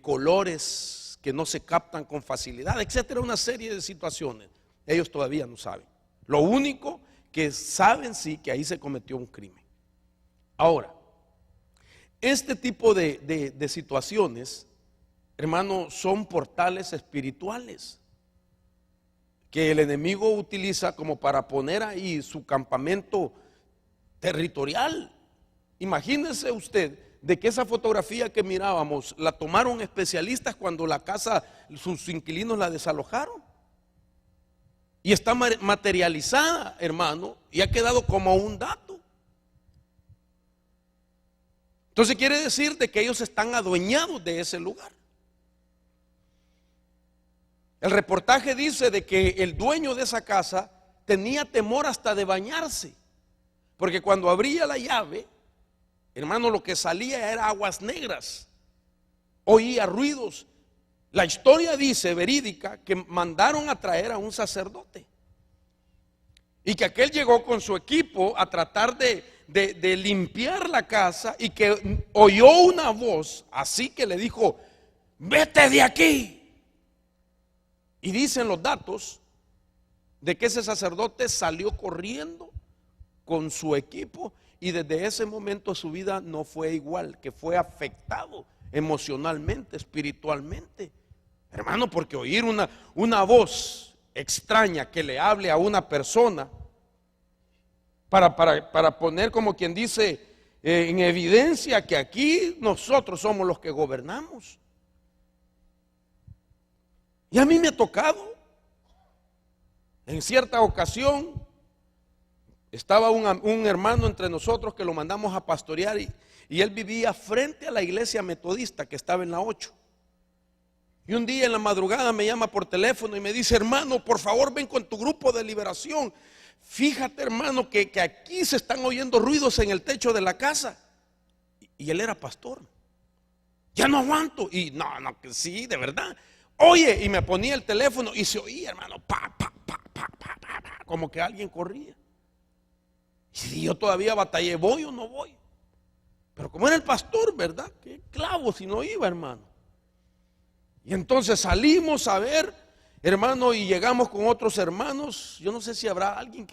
colores que no se captan con facilidad, etcétera, una serie de situaciones. Ellos todavía no saben. Lo único que saben, sí, que ahí se cometió un crimen. Ahora, este tipo de situaciones, hermano, son portales espirituales que el enemigo utiliza como para poner ahí su campamento territorial. Imagínese usted de que esa fotografía que mirábamos la tomaron especialistas cuando la casa, sus inquilinos la desalojaron. Y está materializada, hermano, y ha quedado como un dato. Entonces quiere decir de que ellos están adueñados de ese lugar. El reportaje dice de que el dueño de esa casa tenía temor hasta de bañarse, porque cuando abría la llave, hermano, lo que salía era aguas negras, oía ruidos. La historia dice, verídica, que mandaron a traer a un sacerdote y que aquel llegó con su equipo a tratar de limpiar la casa, y que oyó una voz así que le dijo: vete de aquí. Y dicen los datos de que ese sacerdote salió corriendo con su equipo, y desde ese momento su vida no fue igual, que fue afectado emocionalmente, espiritualmente. Hermano, porque oír una voz extraña que le hable a una persona para poner, como quien dice, en evidencia que aquí nosotros somos los que gobernamos. Y a mí me ha tocado, en cierta ocasión, estaba un hermano entre nosotros que lo mandamos a pastorear, y él vivía frente a la iglesia metodista que estaba en la 8. Y un día en la madrugada me llama por teléfono y me dice: hermano, por favor ven con tu grupo de liberación. Fíjate, hermano, que aquí se están oyendo ruidos en el techo de la casa. Y él era pastor. Ya no aguanto. Y no, que sí, de verdad. Oye, y me ponía el teléfono y se oía, hermano, pa, pa, pa, pa, pa, pa, pa, como que alguien corría. Y yo todavía batallé, ¿voy o no voy? Pero como era el pastor, ¿verdad? Qué clavo si no iba, hermano. Y entonces salimos a ver, hermano, y llegamos con otros hermanos. Yo no sé si habrá alguien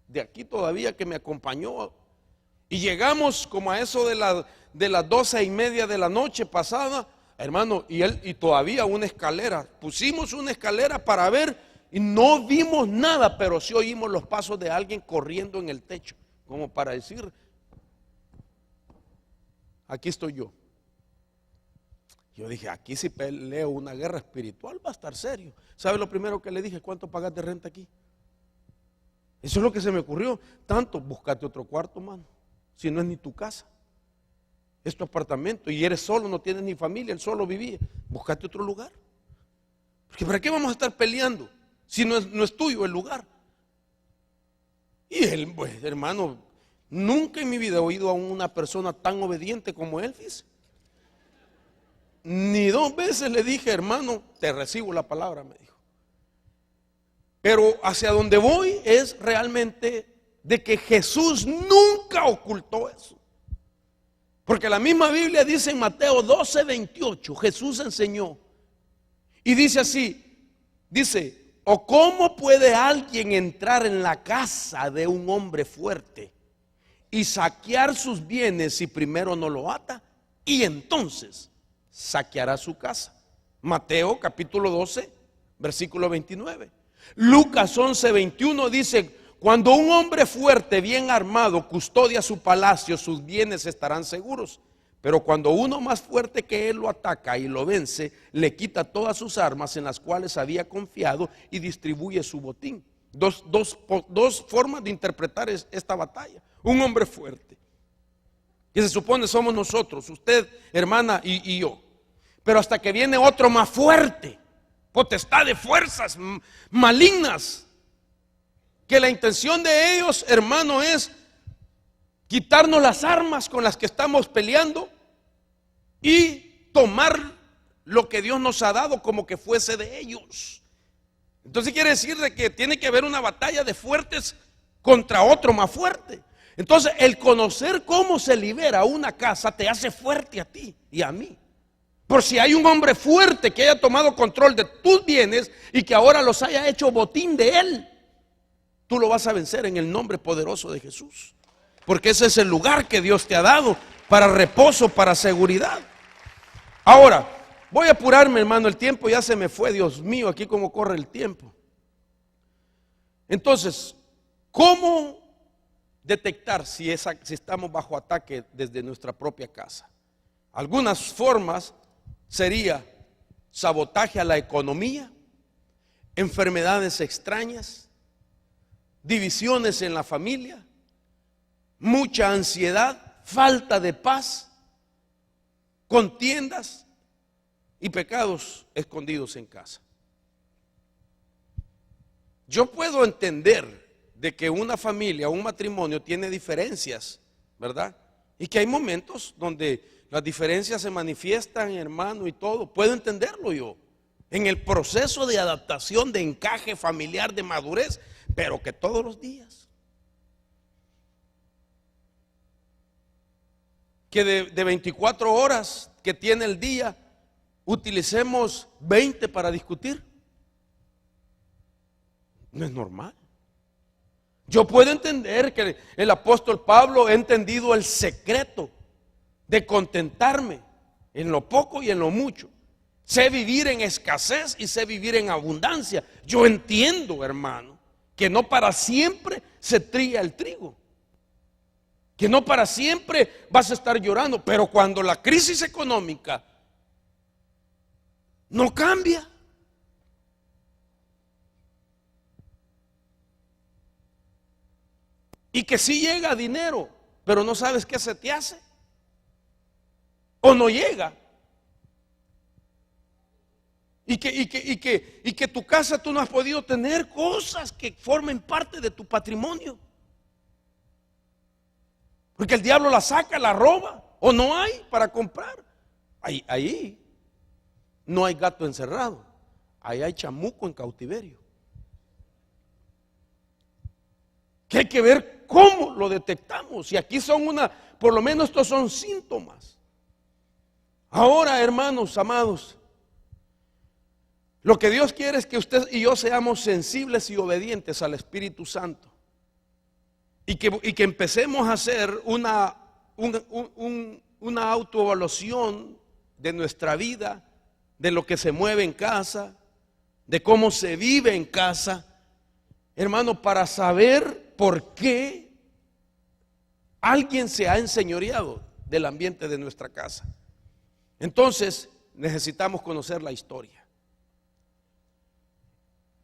de aquí todavía que me acompañó. Y llegamos como a eso de las 12:30 de la noche pasada, hermano, y todavía una escalera. Pusimos una escalera para ver y no vimos nada, pero sí oímos los pasos de alguien corriendo en el techo, como para decir: aquí estoy yo. Yo dije: aquí si peleo una guerra espiritual va a estar serio. ¿Sabe lo primero que le dije? ¿Cuánto pagas de renta aquí? Eso es lo que se me ocurrió. Tanto, búscate otro cuarto, mano. Si no es ni tu casa, es tu apartamento y eres solo, no tienes ni familia, él solo vivía. Búscate otro lugar. Porque ¿para qué vamos a estar peleando si no es tuyo el lugar? Y él, pues, hermano, nunca en mi vida he oído a una persona tan obediente como él, dice. Ni 2 veces le dije: hermano, te recibo la palabra, me dijo. Pero hacia donde voy es realmente de que Jesús nunca ocultó eso. Porque la misma Biblia dice en Mateo 12:28, Jesús enseñó y dice así, dice, ¿o cómo puede alguien entrar en la casa de un hombre fuerte y saquear sus bienes si primero no lo ata? Y entonces saqueará su casa. Mateo capítulo 12, versículo 29. Lucas 11:21 dice, cuando un hombre fuerte, bien armado, custodia su palacio, sus bienes estarán seguros. Pero cuando uno más fuerte que él lo ataca y lo vence, le quita todas sus armas en las cuales había confiado y distribuye su botín. Dos formas de interpretar esta batalla. Un hombre fuerte, que se supone somos nosotros, usted, hermana, y yo. Pero hasta que viene otro más fuerte, potestad de fuerzas malignas, que la intención de ellos, hermano, es quitarnos las armas con las que estamos peleando y tomar lo que Dios nos ha dado como que fuese de ellos. Entonces quiere decir de que tiene que haber una batalla de fuertes contra otro más fuerte. Entonces el conocer cómo se libera una casa te hace fuerte a ti y a mí. Por si hay un hombre fuerte que haya tomado control de tus bienes y que ahora los haya hecho botín de él, tú lo vas a vencer en el nombre poderoso de Jesús. Porque ese es el lugar que Dios te ha dado para reposo, para seguridad. Ahora, voy a apurarme, hermano, el tiempo ya se me fue, Dios mío, aquí cómo corre el tiempo. Entonces, ¿cómo detectar si estamos bajo ataque desde nuestra propia casa? Algunas formas sería sabotaje a la economía, enfermedades extrañas, divisiones en la familia, mucha ansiedad, falta de paz, contiendas y pecados escondidos en casa. Yo puedo entender de que una familia, un matrimonio tiene diferencias, ¿verdad? Y que hay momentos donde las diferencias se manifiestan, hermano, y todo. Puedo entenderlo yo. En el proceso de adaptación, de encaje familiar, de madurez, pero que todos los días. Que de 24 horas que tiene el día, utilicemos 20 para discutir. No es normal. Yo puedo entender que el apóstol Pablo ha entendido el secreto de contentarme en lo poco y en lo mucho. Sé vivir en escasez y sé vivir en abundancia. Yo entiendo, hermano, que no para siempre se trilla el trigo, que no para siempre vas a estar llorando, pero cuando la crisis económica no cambia, y que sí llega dinero, pero no sabes qué se te hace, o no llega, y que tu casa tú no has podido tener cosas que formen parte de tu patrimonio, porque el diablo la saca, la roba, o no hay para comprar. Ahí no hay gato encerrado, ahí hay chamuco en cautiverio. Que hay que ver cómo lo detectamos. Y aquí son por lo menos estos son síntomas. Ahora, hermanos amados, lo que Dios quiere es que usted y yo seamos sensibles y obedientes al Espíritu Santo. Y que empecemos a hacer una autoevaluación de nuestra vida, de lo que se mueve en casa, de cómo se vive en casa, hermano, para saber por qué alguien se ha enseñoreado del ambiente de nuestra casa. Entonces necesitamos conocer la historia,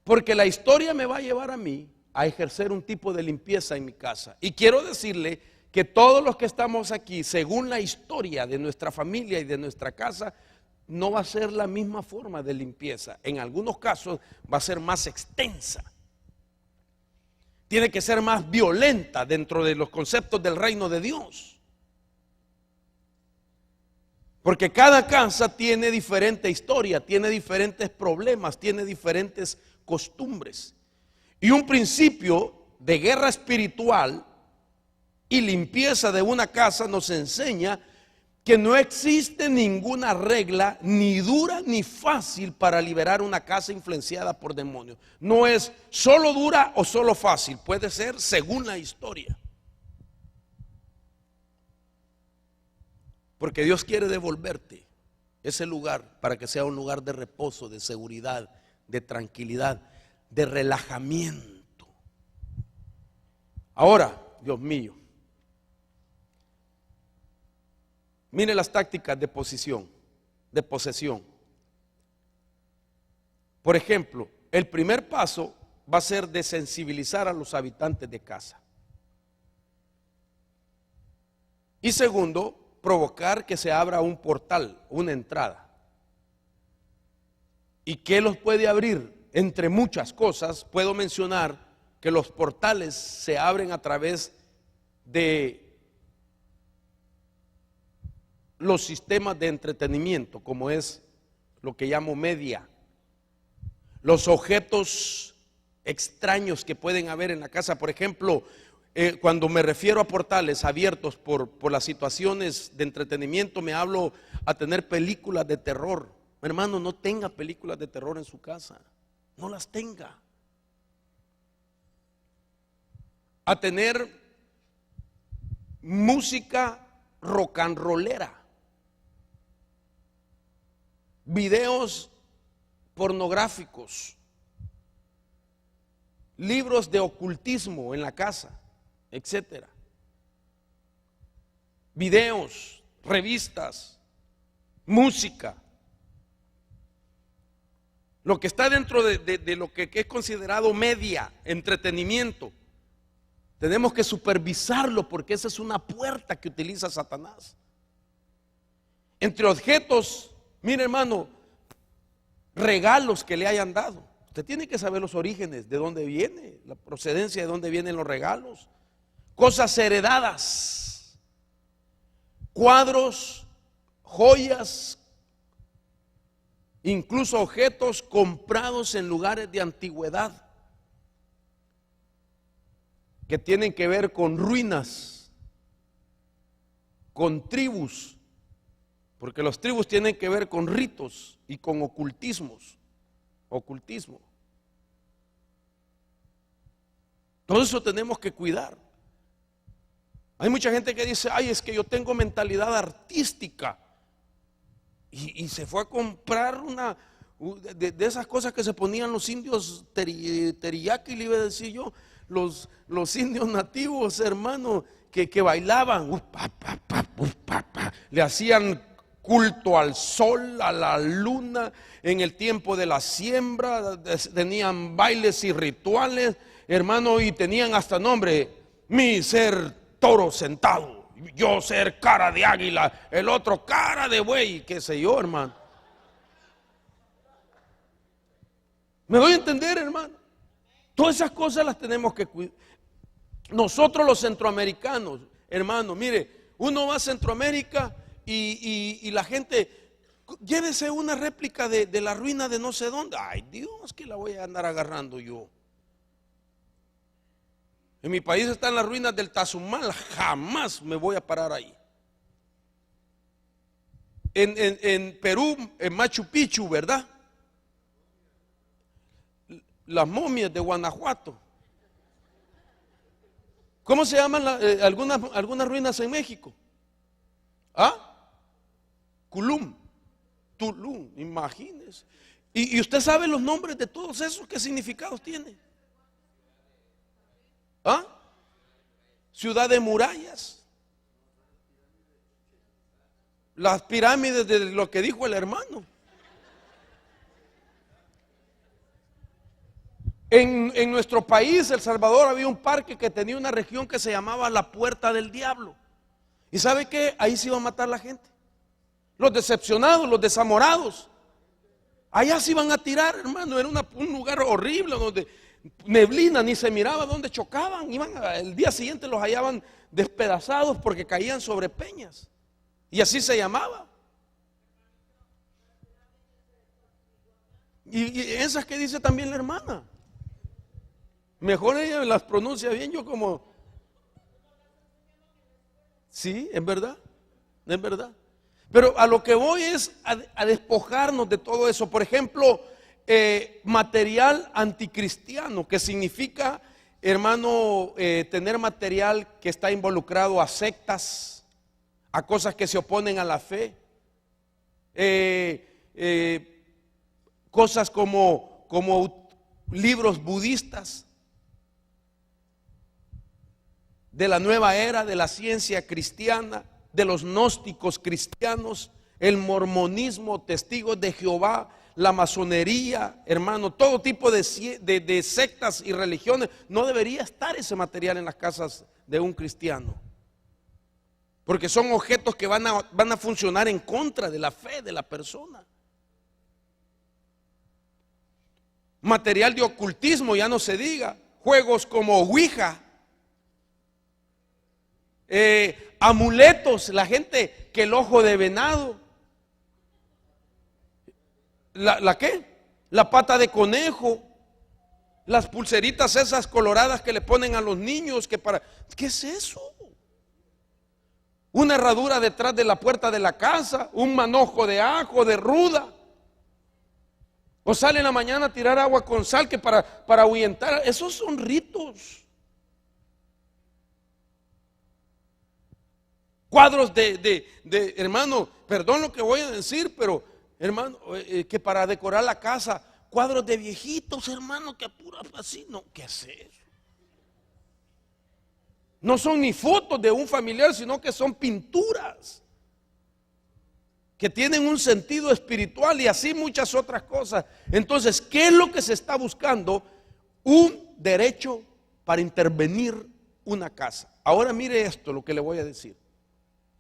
porque la historia me va a llevar a mí a ejercer un tipo de limpieza en mi casa. Y quiero decirle que todos los que estamos aquí, según la historia de nuestra familia y de nuestra casa, no va a ser la misma forma de limpieza. En algunos casos va a ser más extensa. Tiene que ser más violenta dentro de los conceptos del reino de Dios. Porque cada casa tiene diferente historia, tiene diferentes problemas, tiene diferentes costumbres. Y un principio de guerra espiritual y limpieza de una casa nos enseña que no existe ninguna regla, ni dura ni fácil para liberar una casa influenciada por demonios. No es solo dura o solo fácil, puede ser según la historia. Porque Dios quiere devolverte ese lugar para que sea un lugar de reposo, de seguridad, de tranquilidad, de relajamiento. Ahora, Dios mío, mire las tácticas de posesión. Por ejemplo, el primer paso va a ser desensibilizar a los habitantes de casa. Y segundo, provocar que se abra un portal, una entrada. ¿Y qué los puede abrir? Entre muchas cosas, puedo mencionar que los portales se abren a través de los sistemas de entretenimiento, como es lo que llamo media, los objetos extraños que pueden haber en la casa. Por ejemplo, cuando me refiero a portales abiertos por las situaciones de entretenimiento, me hablo a tener películas de terror. Hermano, no tenga películas de terror en su casa, no las tenga. A tener música rock and rollera, videos pornográficos, libros de ocultismo en la casa, etcétera. Videos, revistas, música. Lo que está dentro de lo que es considerado media, entretenimiento, tenemos que supervisarlo, porque esa es una puerta que utiliza Satanás. Entre objetos, mire hermano, regalos que le hayan dado. Usted tiene que saber los orígenes, de dónde viene, la procedencia, de dónde vienen los regalos. Cosas heredadas, cuadros, joyas, incluso objetos comprados en lugares de antigüedad que tienen que ver con ruinas, con tribus, porque los tribus tienen que ver con ritos y con ocultismo. Todo eso tenemos que cuidar. Hay mucha gente que dice, ay, es que yo tengo mentalidad artística, y se fue a comprar una de esas cosas que se ponían los indios teriyaki, le iba a decir yo, los indios nativos, hermano, que bailaban, le hacían culto al sol, a la luna, en el tiempo de la siembra, tenían bailes y rituales, hermano, y tenían hasta nombre: mi ser toro sentado, yo ser cara de águila, el otro cara de buey, qué sé yo, hermano. ¿Me doy a entender, hermano? Todas esas cosas las tenemos que cuidar. Nosotros los centroamericanos, hermano, mire, uno va a Centroamérica y la gente, llévese una réplica de la ruina de no sé dónde. Ay, Dios, que la voy a andar agarrando yo. En mi país están las ruinas del Tazumal, jamás me voy a parar ahí. En Perú, en Machu Picchu, ¿verdad? Las momias de Guanajuato. ¿Cómo se llaman algunas ruinas en México? ¿Ah? Tulum, imagínense. ¿Y usted sabe los nombres de todos esos? ¿Qué significados tiene? ¿Ah? Ciudad de murallas. Las pirámides de lo que dijo el hermano. En nuestro país, El Salvador, había un parque que tenía una región que se llamaba la Puerta del Diablo. ¿Y sabe qué? Ahí se iba a matar la gente. Los decepcionados, los desamorados. Allá se iban a tirar, hermano. Era un lugar horrible donde neblina, ni se miraba dónde chocaban. El día siguiente los hallaban despedazados porque caían sobre peñas. Y así se llamaba. Y esas que dice también la hermana. Mejor ella las pronuncia bien, yo como... Sí, es verdad, es verdad. Pero a lo que voy es a despojarnos de todo eso. Por ejemplo, material anticristiano, que significa, hermano, tener material que está involucrado a sectas, a cosas que se oponen a la fe, cosas como libros budistas de la nueva era, de la ciencia cristiana, de los gnósticos cristianos, el mormonismo, testigos de Jehová, la masonería, hermano, todo tipo de sectas y religiones. No debería estar ese material en las casas de un cristiano, porque son objetos que van a funcionar en contra de la fe de la persona. Material de ocultismo, ya no se diga, juegos como Ouija, amuletos, la gente que el ojo de venado, ¿la qué? La pata de conejo, las pulseritas esas coloradas que le ponen a los niños, ¿qué es eso? Una herradura detrás de la puerta de la casa, un manojo de ajo, de ruda, o sale en la mañana a tirar agua con sal que para ahuyentar. Esos son ritos. Cuadros de hermano, perdón lo que voy a decir, pero hermano, que para decorar la casa, cuadros de viejitos, hermano, que apura así, no, ¿qué es eso? No son ni fotos de un familiar, sino que son pinturas que tienen un sentido espiritual y así muchas otras cosas. Entonces, ¿qué es lo que se está buscando? Un derecho para intervenir una casa. Ahora mire esto, lo que le voy a decir.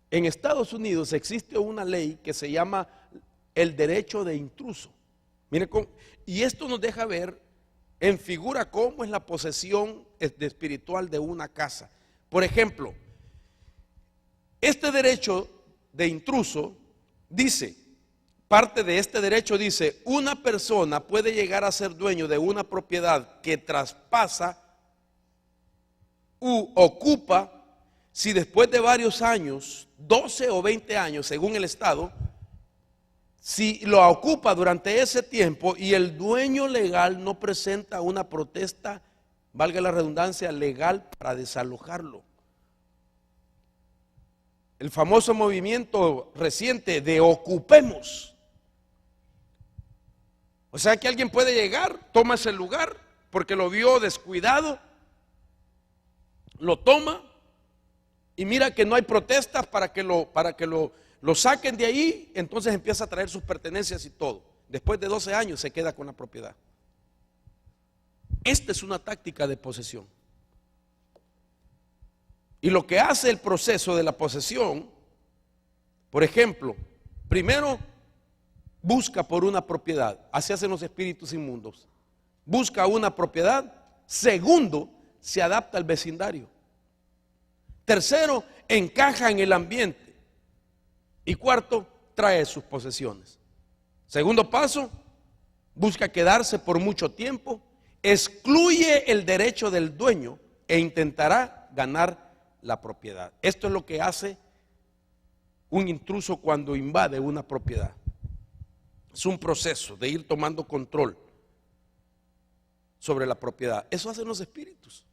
En Estados Unidos existe una ley que se llama el derecho de intruso. Mire y esto nos deja ver en figura cómo es la posesión espiritual de una casa. Por ejemplo, este derecho de intruso dice, parte de este derecho dice, una persona puede llegar a ser dueño de una propiedad que traspasa u ocupa si después de varios años, 12 o 20 años según el estado, si lo ocupa durante ese tiempo y el dueño legal no presenta una protesta, valga la redundancia, legal para desalojarlo. El famoso movimiento reciente de ocupemos. O sea que alguien puede llegar, toma ese lugar porque lo vio descuidado, lo toma y mira que no hay protestas para que lo saquen de ahí, entonces empieza a traer sus pertenencias y todo. Después de 12 años se queda con la propiedad. Esta es una táctica de posesión. Y lo que hace el proceso de la posesión, por ejemplo, primero busca por una propiedad, así hacen los espíritus inmundos. Busca una propiedad. Segundo, se adapta al vecindario. Tercero, encaja en el ambiente. Y cuarto, trae sus posesiones. Segundo paso, busca quedarse por mucho tiempo, excluye el derecho del dueño e intentará ganar la propiedad. Esto es lo que hace un intruso cuando invade una propiedad. Es un proceso de ir tomando control sobre la propiedad. Eso hacen los espíritus.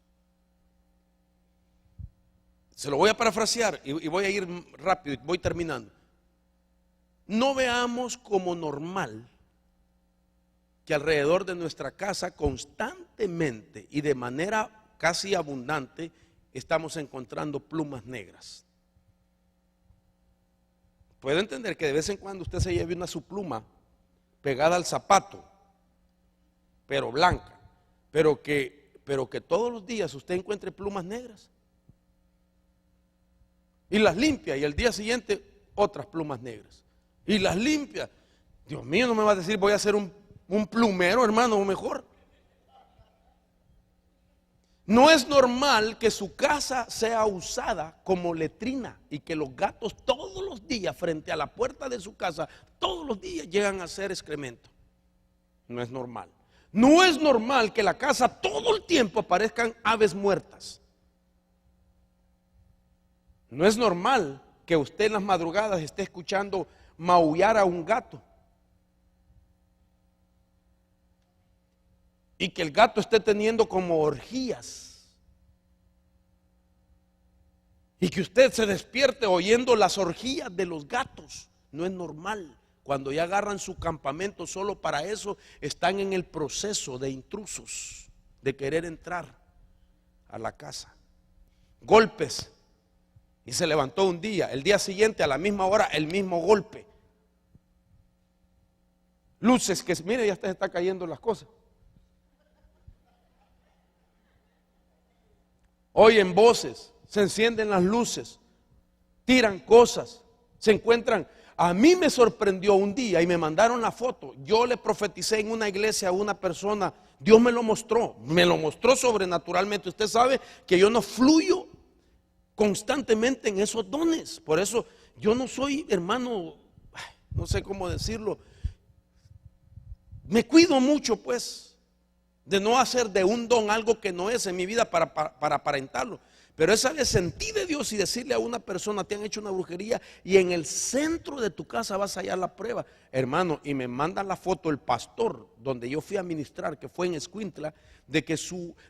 Se lo voy a parafrasear y voy a ir rápido, voy terminando. No veamos como normal que alrededor de nuestra casa constantemente y de manera casi abundante estamos encontrando plumas negras. Puedo entender que de vez en cuando usted se lleve una su pluma pegada al zapato, pero blanca, pero que todos los días usted encuentre plumas negras y las limpia y al día siguiente otras plumas negras y las limpia. Dios mío, no me va a decir voy a hacer un plumero, hermano, o mejor. No es normal que su casa sea usada como letrina y que los gatos todos los días frente a la puerta de su casa, todos los días llegan a hacer excremento. No es normal. No es normal que la casa todo el tiempo aparezcan aves muertas. No es normal que usted en las madrugadas esté escuchando maullar a un gato y que el gato esté teniendo como orgías y que usted se despierte oyendo las orgías de los gatos. No es normal. Cuando ya agarran su campamento solo para eso, están en el proceso de intrusos, de querer entrar a la casa. Golpes. Y se levantó un día, el día siguiente a la misma hora el mismo golpe. Luces que, mire, ya se está cayendo las cosas. Oyen voces, se encienden las luces, tiran cosas, se encuentran. A mí me sorprendió un día y me mandaron la foto. Yo le profeticé en una iglesia a una persona. Dios me lo mostró sobrenaturalmente. Usted sabe que yo no fluyo constantemente en esos dones. Por eso yo no soy, hermano, no sé cómo decirlo. Me cuido mucho, pues, de no hacer de un don algo que no es en mi vida para aparentarlo. Pero esa vez sentí de Dios y decirle a una persona: te han hecho una brujería y en el centro de tu casa vas a hallar la prueba, hermano. Y me mandan la foto el pastor donde yo fui a ministrar, que fue en Escuintla, de que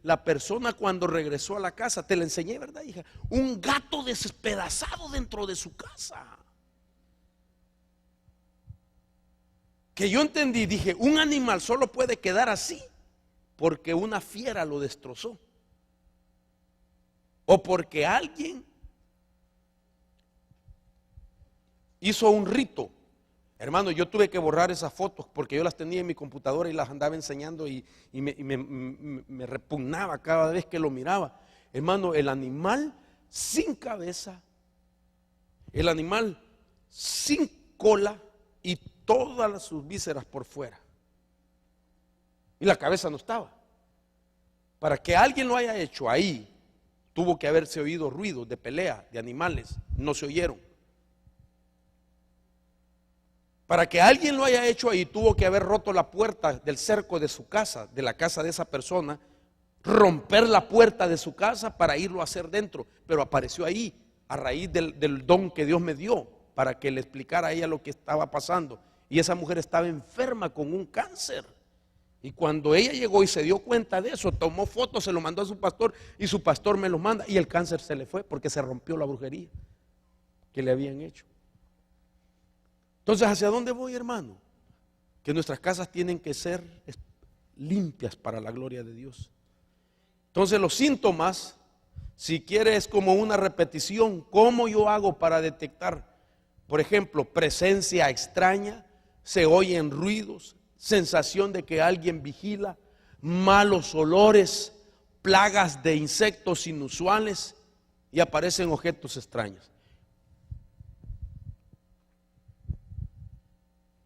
la persona cuando regresó a la casa, te la enseñé, ¿verdad, hija? Un gato despedazado dentro de su casa. Que yo entendí, dije, un animal solo puede quedar así porque una fiera lo destrozó. O porque alguien hizo un rito. Hermano, yo tuve que borrar esas fotos porque yo las tenía en mi computadora y las andaba enseñando y me repugnaba cada vez que lo miraba. Hermano, el animal sin cabeza, el animal sin cola y todas sus vísceras por fuera. Y la cabeza no estaba. Para que alguien lo haya hecho ahí, tuvo que haberse oído ruidos de pelea de animales, no se oyeron. Para que alguien lo haya hecho ahí, tuvo que haber roto la puerta del cerco de su casa, de la casa de esa persona, romper la puerta de su casa para irlo a hacer dentro. Pero apareció ahí a raíz del don que Dios me dio para que le explicara a ella lo que estaba pasando. Y esa mujer estaba enferma con un cáncer. Y cuando ella llegó y se dio cuenta de eso, tomó fotos, se lo mandó a su pastor y su pastor me lo manda y el cáncer se le fue porque se rompió la brujería que le habían hecho. Entonces, ¿hacia dónde voy, hermano? Que nuestras casas tienen que ser limpias para la gloria de Dios. Entonces, los síntomas, si quieres, es como una repetición. ¿Cómo yo hago para detectar, por ejemplo, presencia extraña? Se oyen ruidos, sensación de que alguien vigila, malos olores, plagas de insectos inusuales y aparecen objetos extraños.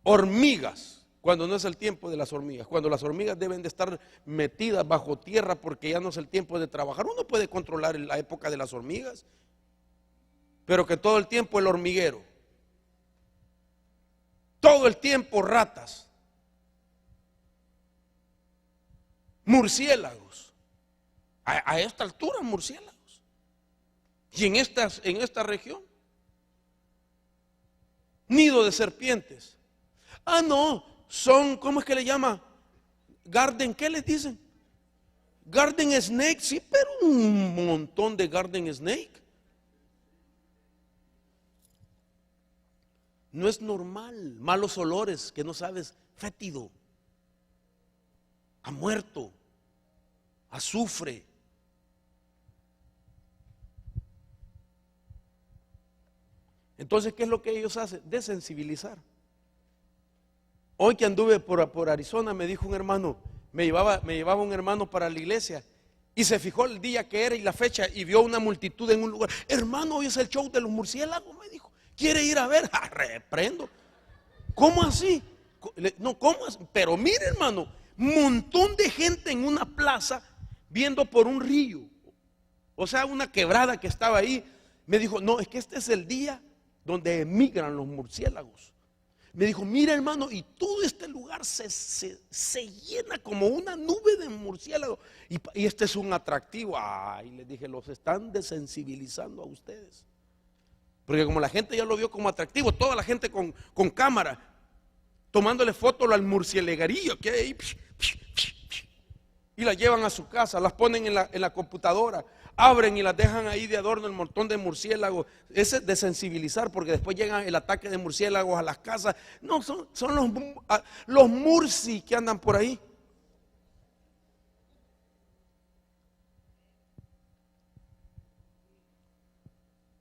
Hormigas, cuando no es el tiempo de las hormigas, cuando las hormigas deben de estar metidas bajo tierra porque ya no es el tiempo de trabajar. Uno puede controlar la época de las hormigas, pero que todo el tiempo el hormiguero, todo el tiempo ratas, murciélagos, a esta altura murciélagos, y en esta región, nido de serpientes. Ah, no, son, ¿cómo es que le llama? Garden, ¿qué les dicen? Garden snake, sí, pero un montón de garden snake. No es normal, malos olores que no sabes, fétido, a muerto, azufre. Entonces, ¿qué es lo que ellos hacen? Desensibilizar. Hoy que anduve por Arizona, me dijo un hermano, me llevaba un hermano para la iglesia y se fijó el día que era y la fecha y vio una multitud en un lugar. Hermano, hoy es el show de los murciélagos, me dijo. ¿Quiere ir a ver? Reprendo. ¿Cómo así? No, ¿cómo así? Pero mire, hermano, montón de gente en una plaza viendo por un río, o sea, una quebrada que estaba ahí. Me dijo, no, es que este es el día donde emigran los murciélagos. Me dijo, mira, hermano, y todo este lugar se llena como una nube de murciélagos. Y este es un atractivo. Ay, les dije, los están desensibilizando a ustedes. Porque como la gente ya lo vio como atractivo, toda la gente con cámara, tomándole fotos al murciélaguerillo que hay ahí, y las llevan a su casa, las ponen en la computadora, abren y las dejan ahí de adorno el montón de murciélagos. Ese es de sensibilizar, porque después llegan el ataque de murciélagos a las casas. No, son los murci que andan por ahí.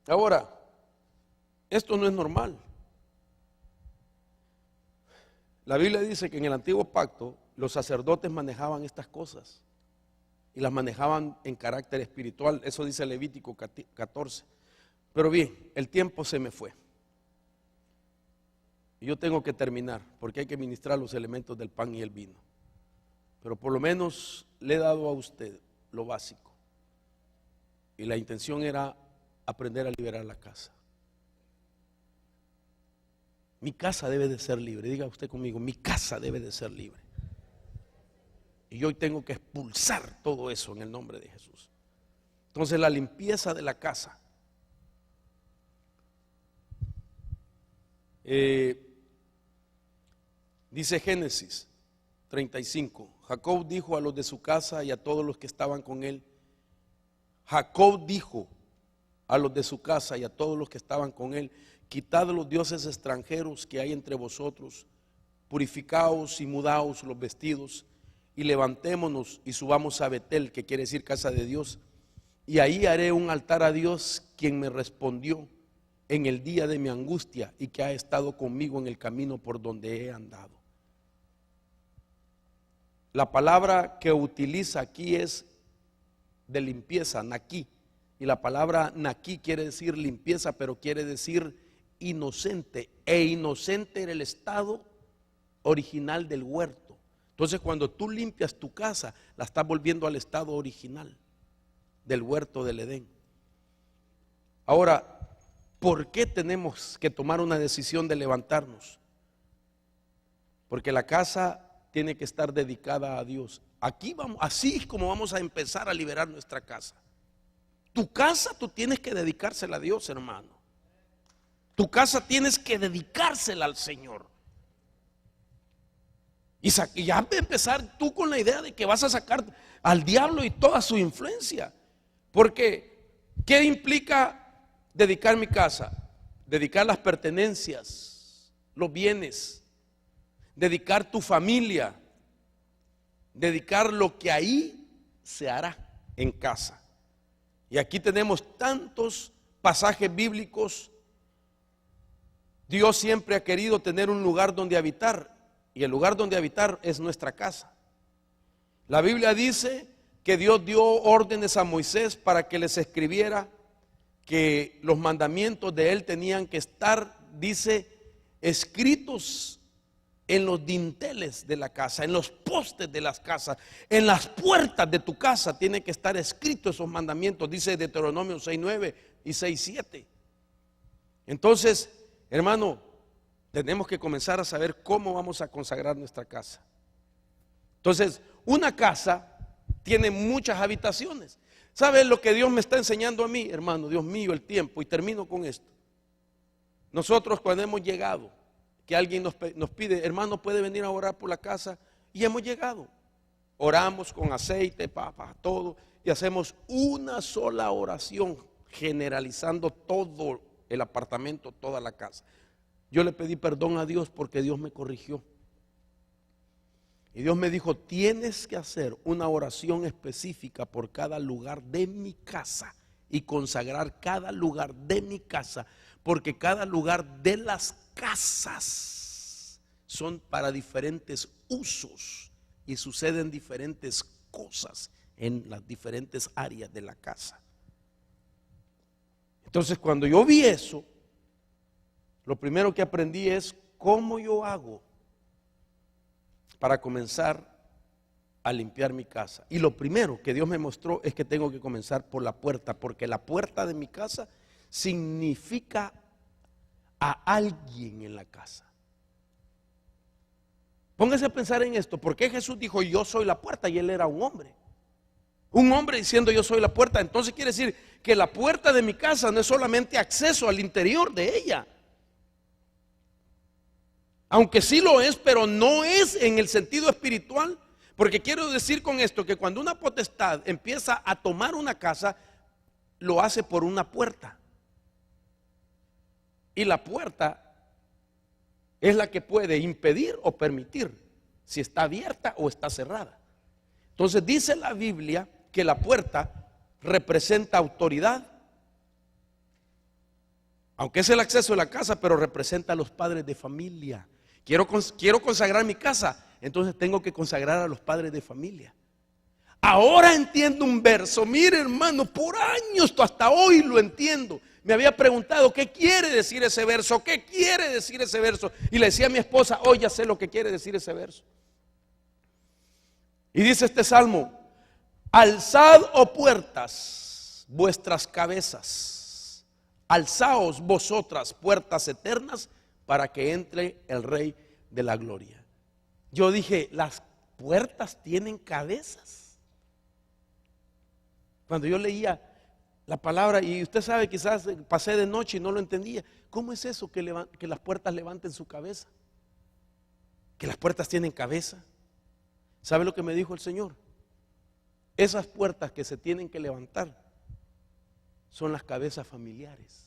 Ahora, esto no es normal. La Biblia dice que en el antiguo pacto los sacerdotes manejaban estas cosas y las manejaban en carácter espiritual. Eso dice Levítico 14. Pero bien, el tiempo se me fue. Y yo tengo que terminar porque hay que ministrar los elementos del pan y el vino. Pero por lo menos le he dado a usted lo básico. Y la intención era aprender a liberar la casa. Mi casa debe de ser libre. Diga usted conmigo, mi casa debe de ser libre. Y hoy tengo que expulsar todo eso en el nombre de Jesús. Entonces la limpieza de la casa. Dice Génesis 35. Jacob dijo a los de su casa y a todos los que estaban con él. Jacob dijo a los de su casa y a todos los que estaban con él: quitad los dioses extranjeros que hay entre vosotros, purificaos y mudaos los vestidos, y levantémonos y subamos a Betel, que quiere decir casa de Dios, y ahí haré un altar a Dios, quien me respondió en el día de mi angustia y que ha estado conmigo en el camino por donde he andado. La palabra que utiliza aquí es de limpieza, naquí, y la palabra naquí quiere decir limpieza, pero quiere decir inocente, e inocente era el estado original del huerto. Entonces cuando tú limpias tu casa, la estás volviendo al estado original del huerto del Edén. Ahora, ¿por qué tenemos que tomar una decisión de levantarnos? Porque la casa tiene que estar dedicada a Dios. Aquí vamos, así es como vamos a empezar a liberar nuestra casa. Tu casa tú tienes que dedicársela a Dios, hermano. Tu casa tienes que dedicársela al Señor. Y ya empezar tú con la idea de que vas a sacar al diablo y toda su influencia. Porque, ¿qué implica dedicar mi casa? Dedicar las pertenencias, los bienes, dedicar tu familia, dedicar lo que ahí se hará en casa. Y aquí tenemos tantos pasajes bíblicos. Dios siempre ha querido tener un lugar donde habitar, y el lugar donde habitar es nuestra casa. La Biblia dice que Dios dio órdenes a Moisés para que les escribiera que los mandamientos de él tenían que estar, dice, escritos en los dinteles de la casa, en los postes de las casas, en las puertas de tu casa tienen que estar escritos esos mandamientos, dice Deuteronomio 6:9 y 6:7. Entonces, hermano, tenemos que comenzar a saber cómo vamos a consagrar nuestra casa. Entonces, una casa tiene muchas habitaciones. ¿Sabes lo que Dios me está enseñando a mí, hermano? Dios mío, el tiempo, y termino con esto. Nosotros cuando hemos llegado, que alguien nos pide, hermano, puede venir a orar por la casa, y hemos llegado. Oramos con aceite, todo, y hacemos una sola oración, generalizando todo el apartamento, toda la casa. Yo le pedí perdón a Dios porque Dios me corrigió. Y Dios me dijo, tienes que hacer una oración específica por cada lugar de mi casa y consagrar cada lugar de mi casa, porque cada lugar de las casas son para diferentes usos y suceden diferentes cosas en las diferentes áreas de la casa. Entonces, cuando yo vi eso, lo primero que aprendí es cómo yo hago para comenzar a limpiar mi casa. Y lo primero que Dios me mostró es que tengo que comenzar por la puerta, porque la puerta de mi casa significa a alguien en la casa. Póngase a pensar en esto. ¿Por qué Jesús dijo yo soy la puerta y él era un hombre? Un hombre diciendo yo soy la puerta. Entonces quiere decir que la puerta de mi casa no es solamente acceso al interior de ella. Aunque sí lo es, pero no es en el sentido espiritual. Porque quiero decir con esto que cuando una potestad empieza a tomar una casa, lo hace por una puerta. Y la puerta es la que puede impedir o permitir si está abierta o está cerrada. Entonces dice la Biblia que la puerta representa autoridad, aunque es el acceso a la casa, pero representa a los padres de familia. Quiero consagrar mi casa, entonces tengo que consagrar a los padres de familia. Ahora entiendo un verso. Mire, hermano, por años, hasta hoy lo entiendo. Me había preguntado qué quiere decir ese verso, qué quiere decir ese verso. Y le decía a mi esposa, hoy ya sé lo que quiere decir ese verso. Y dice este salmo: alzad, oh puertas, vuestras cabezas, alzaos vosotras, puertas eternas, para que entre el Rey de la Gloria. Yo dije, las puertas tienen cabezas. Cuando yo leía la palabra, y usted sabe, quizás pasé de noche y no lo entendía. ¿Cómo es eso que las puertas levanten su cabeza? Que las puertas tienen cabeza. ¿Sabe lo que me dijo el Señor? Esas puertas que se tienen que levantar son las cabezas familiares.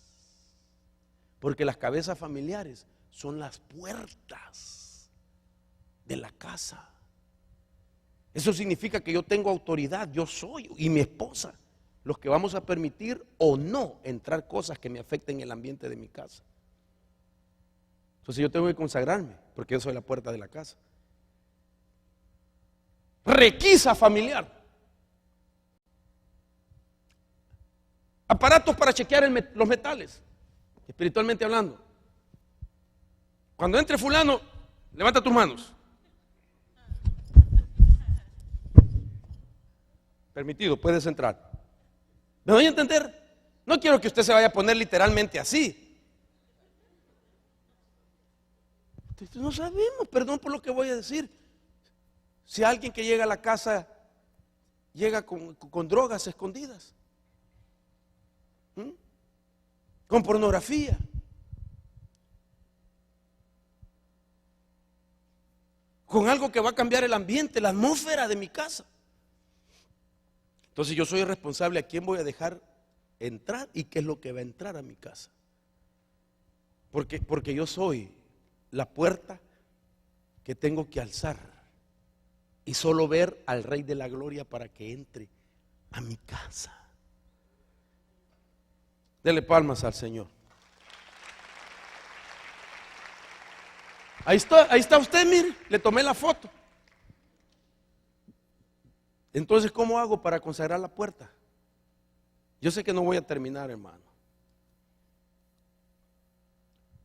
Porque las cabezas familiares son las puertas de la casa. Eso significa que yo tengo autoridad, yo soy, y mi esposa, los que vamos a permitir o no entrar cosas que me afecten el ambiente de mi casa. Entonces yo tengo que consagrarme, porque yo soy la puerta de la casa. Requisa familiar. Aparatos para chequear los metales, espiritualmente hablando. Cuando entre fulano, levanta tus manos. Permitido, puedes entrar. ¿Me doy a entender? No quiero que usted se vaya a poner literalmente así. No sabemos, perdón por lo que voy a decir. Si alguien que llega a la casa llega con drogas escondidas, con pornografía, con algo que va a cambiar el ambiente, la atmósfera de mi casa. Entonces yo soy el responsable a quién voy a dejar entrar y qué es lo que va a entrar a mi casa. Porque yo soy la puerta que tengo que alzar y solo ver al Rey de la Gloria para que entre a mi casa. Dele palmas al Señor. Ahí está usted, mire, le tomé la foto. Entonces, ¿cómo hago para consagrar la puerta? Yo sé que no voy a terminar, hermano.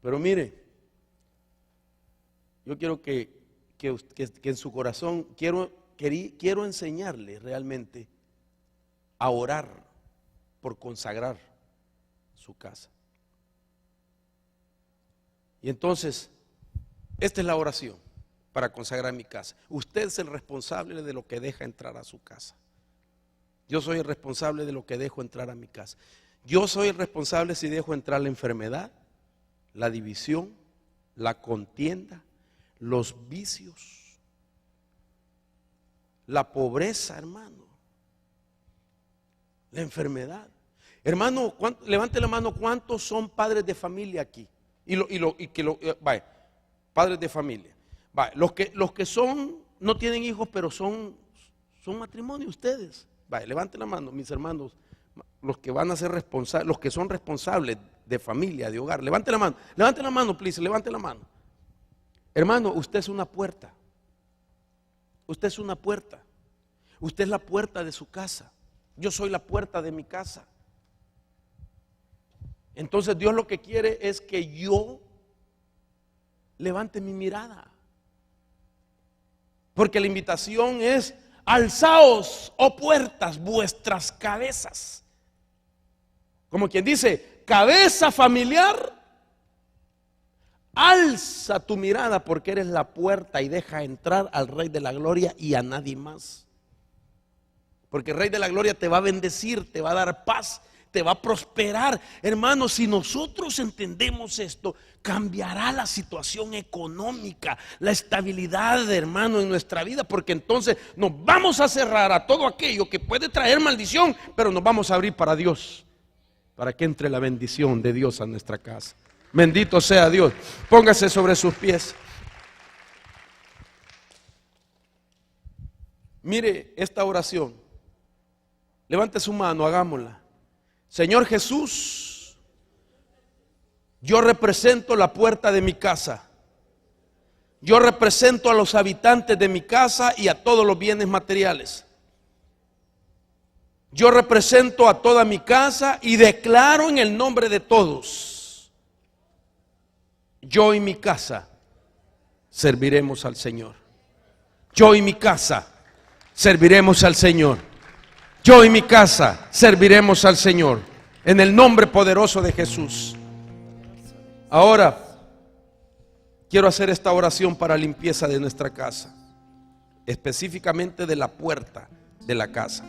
Pero mire, yo quiero que en su corazón, quiero enseñarle realmente a orar por consagrar su casa. Y entonces, esta es la oración para consagrar mi casa. Usted es el responsable de lo que deja entrar a su casa. Yo soy el responsable de lo que dejo entrar a mi casa. Yo soy el responsable si dejo entrar la enfermedad, la división, la contienda, los vicios, la pobreza, hermano, la enfermedad. Hermano, levante la mano, ¿cuántos son padres de familia aquí? Vaya, padres de familia. Vaya, los que no tienen hijos, pero son matrimonio ustedes. Vaya, levante la mano, mis hermanos, los que van a ser responsables, los que son responsables de familia, de hogar. Levante la mano, please, levante la mano. Hermano, usted es una puerta. Usted es una puerta. Usted es la puerta de su casa. Yo soy la puerta de mi casa. Entonces Dios lo que quiere es que yo levante mi mirada. Porque la invitación es: alzaos, oh puertas, vuestras cabezas. Como quien dice, cabeza familiar, alza tu mirada porque eres la puerta y deja entrar al Rey de la Gloria y a nadie más. Porque el Rey de la Gloria te va a bendecir, te va a dar paz, te va a prosperar. Hermanos, si nosotros entendemos esto, cambiará la situación económica, la estabilidad, hermano, en nuestra vida, porque entonces nos vamos a cerrar a todo aquello que puede traer maldición, pero nos vamos a abrir para Dios, para que entre la bendición de Dios a nuestra casa. Bendito sea Dios. Póngase sobre sus pies. Mire esta oración. Levante su mano, hagámosla. Señor Jesús, yo represento la puerta de mi casa. Yo represento a los habitantes de mi casa y a todos los bienes materiales. Yo represento a toda mi casa y declaro en el nombre de todos: yo y mi casa serviremos al Señor. Yo y mi casa serviremos al Señor. Yo y mi casa serviremos al Señor, en el nombre poderoso de Jesús. Ahora quiero hacer esta oración para limpieza de nuestra casa, específicamente de la puerta de la casa.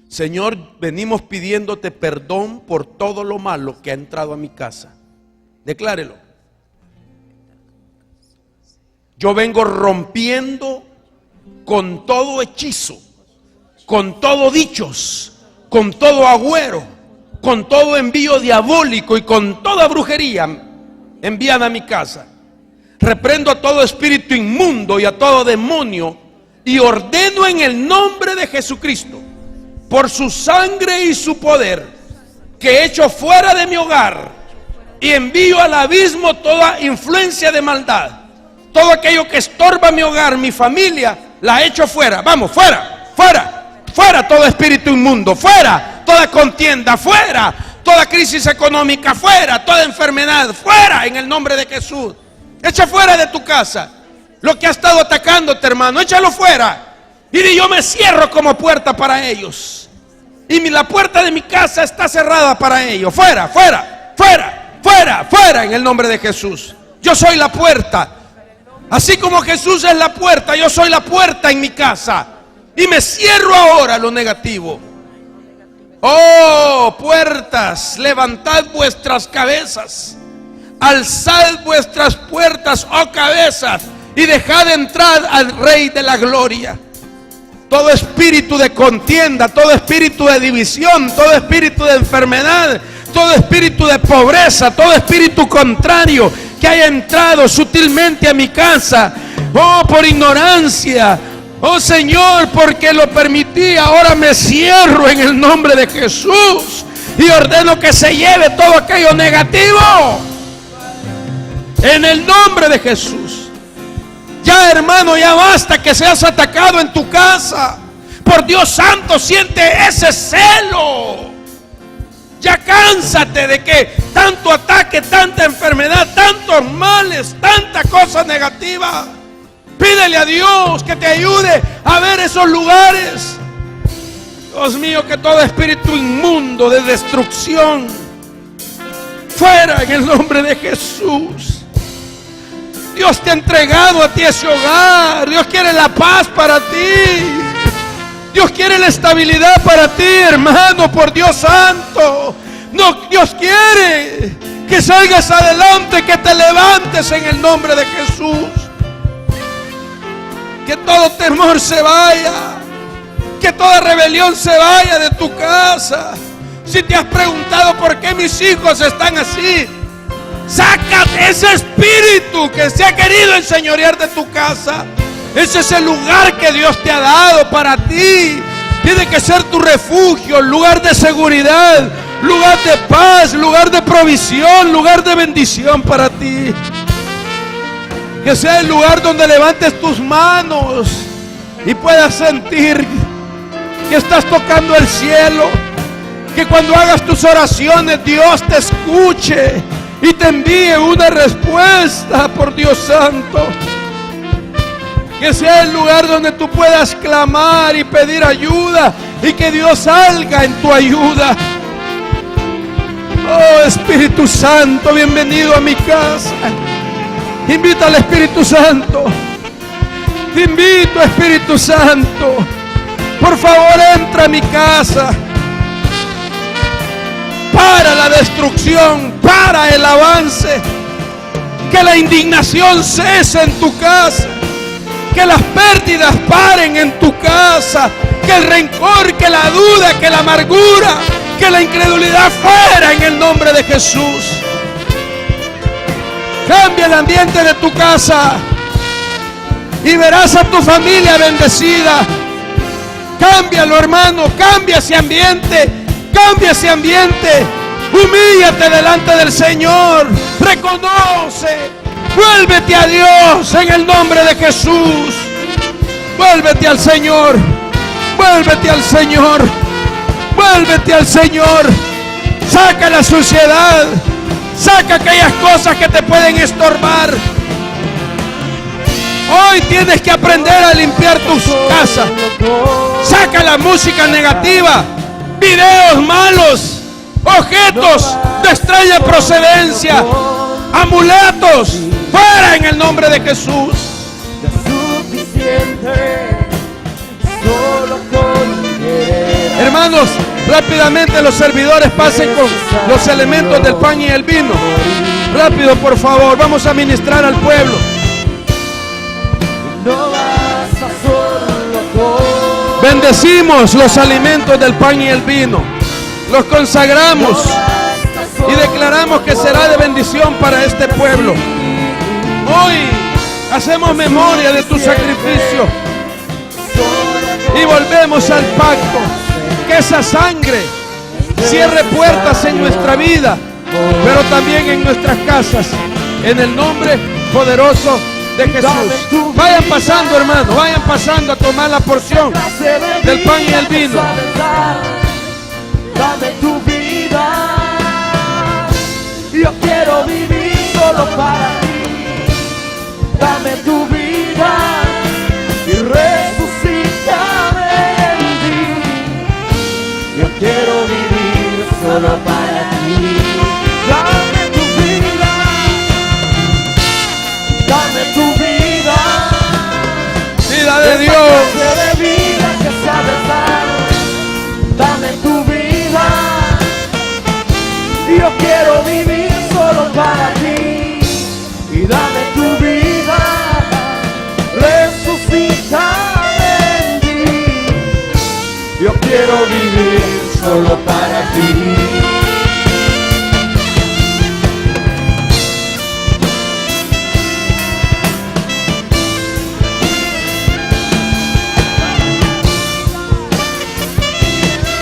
Señor, venimos pidiéndote perdón por todo lo malo que ha entrado a mi casa. Declárelo. Yo vengo rompiendo con todo hechizo, con todo dichos, con todo agüero, con todo envío diabólico y con toda brujería enviada a mi casa. Reprendo a todo espíritu inmundo y a todo demonio y ordeno en el nombre de Jesucristo, por su sangre y su poder, que echo fuera de mi hogar y envío al abismo toda influencia de maldad. Todo aquello que estorba mi hogar, mi familia, la echo fuera. Vamos, fuera, fuera. Fuera todo espíritu inmundo, fuera toda contienda, fuera toda crisis económica, fuera toda enfermedad, fuera en el nombre de Jesús. Echa fuera de tu casa lo que ha estado atacándote, hermano, échalo fuera. Y yo me cierro como puerta para ellos. Y la puerta de mi casa está cerrada para ellos. Fuera, fuera, fuera, fuera, fuera en el nombre de Jesús. Yo soy la puerta. Así como Jesús es la puerta, yo soy la puerta en mi casa. Y me cierro ahora lo negativo. Oh, puertas, levantad vuestras cabezas, alzad vuestras puertas, oh cabezas, y dejad entrar al Rey de la Gloria. Todo espíritu de contienda, todo espíritu de división, todo espíritu de enfermedad, todo espíritu de pobreza, todo espíritu contrario que haya entrado sutilmente a mi casa, oh, por ignorancia, oh Señor, porque lo permití, ahora me cierro en el nombre de Jesús y ordeno que se lleve todo aquello negativo en el nombre de Jesús. Ya, hermano, ya basta que seas atacado en tu casa. Por Dios santo, siente ese celo. Ya cánsate de que tanto ataque, tanta enfermedad, tantos males, tanta cosa negativa. Pídele a Dios que te ayude a ver esos lugares. Dios mío, que todo espíritu inmundo de destrucción fuera en el nombre de Jesús. Dios te ha entregado a ti ese hogar. Dios quiere la paz para ti. Dios quiere la estabilidad para ti, hermano, por Dios santo. No, Dios quiere que salgas adelante, que te levantes en el nombre de Jesús. Que todo temor se vaya, que toda rebelión se vaya de tu casa. Si te has preguntado por qué mis hijos están así, saca ese espíritu que se ha querido enseñorear de tu casa. Ese es el lugar que Dios te ha dado para ti. Tiene que ser tu refugio, lugar de seguridad, lugar de paz, lugar de provisión, lugar de bendición para ti. Que sea el lugar donde levantes tus manos y puedas sentir que estás tocando el cielo. Que cuando hagas tus oraciones Dios te escuche y te envíe una respuesta, por Dios santo. Que sea el lugar donde tú puedas clamar y pedir ayuda y que Dios salga en tu ayuda. Oh, Espíritu Santo, bienvenido a mi casa. Invita al Espíritu Santo. Te invito, Espíritu Santo. Por favor, entra a mi casa. la destrucción, para el avance. Que la indignación cese en tu casa. Que las pérdidas paren en tu casa. Que el rencor, que la duda, que la amargura, que la incredulidad fuera en el nombre de Jesús. Cambia el ambiente de tu casa y verás a tu familia bendecida. Cámbialo, hermano, cambia ese ambiente, cambia ese ambiente. Humíllate delante del Señor, reconoce, vuélvete a Dios en el nombre de Jesús. Vuélvete al Señor, vuélvete al Señor, vuélvete al Señor. Saca la suciedad, saca aquellas cosas que te pueden estorbar. Hoy tienes que aprender a limpiar tus casas. Saca la música negativa, videos malos, objetos de extraña procedencia, amuletos, fuera en el nombre de Jesús. Hermanos, rápidamente los servidores pasen con los elementos del pan y el vino. Rápido, por favor, vamos a ministrar al pueblo. Bendecimos los alimentos del pan y el vino. Los consagramos y declaramos que será de bendición para este pueblo. Hoy hacemos memoria de tu sacrificio y volvemos al pacto. Que esa sangre cierre puertas en nuestra vida, pero también en nuestras casas, en el nombre poderoso de Jesús. Vayan pasando, hermanos, vayan pasando a tomar la porción del pan y el vino. Dame tu vida, yo quiero vivir solo para ti. Dame tu vida y resucítame en ti. Yo quiero vivir solo para ti. Dame tu vida, dame tu vida. Vida de Dios. De vida que sabes dar. Dame tu vida. Yo quiero vivir solo para ti. Y dame tu vida, resucítame en ti. Yo quiero vivir solo para ti.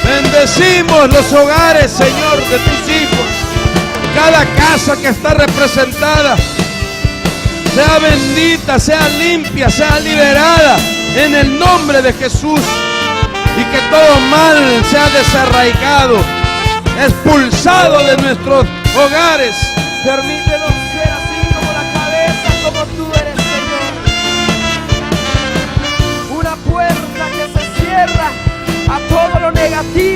Bendecimos los hogares, Señor, de tus hijos. Cada casa que está representada sea bendita, sea limpia, sea liberada en el nombre de Jesús. Y que todo mal sea desarraigado, expulsado de nuestros hogares. Permítenos ser así como la cabeza, como tú eres, Señor. Una puerta que se cierra a todo lo negativo.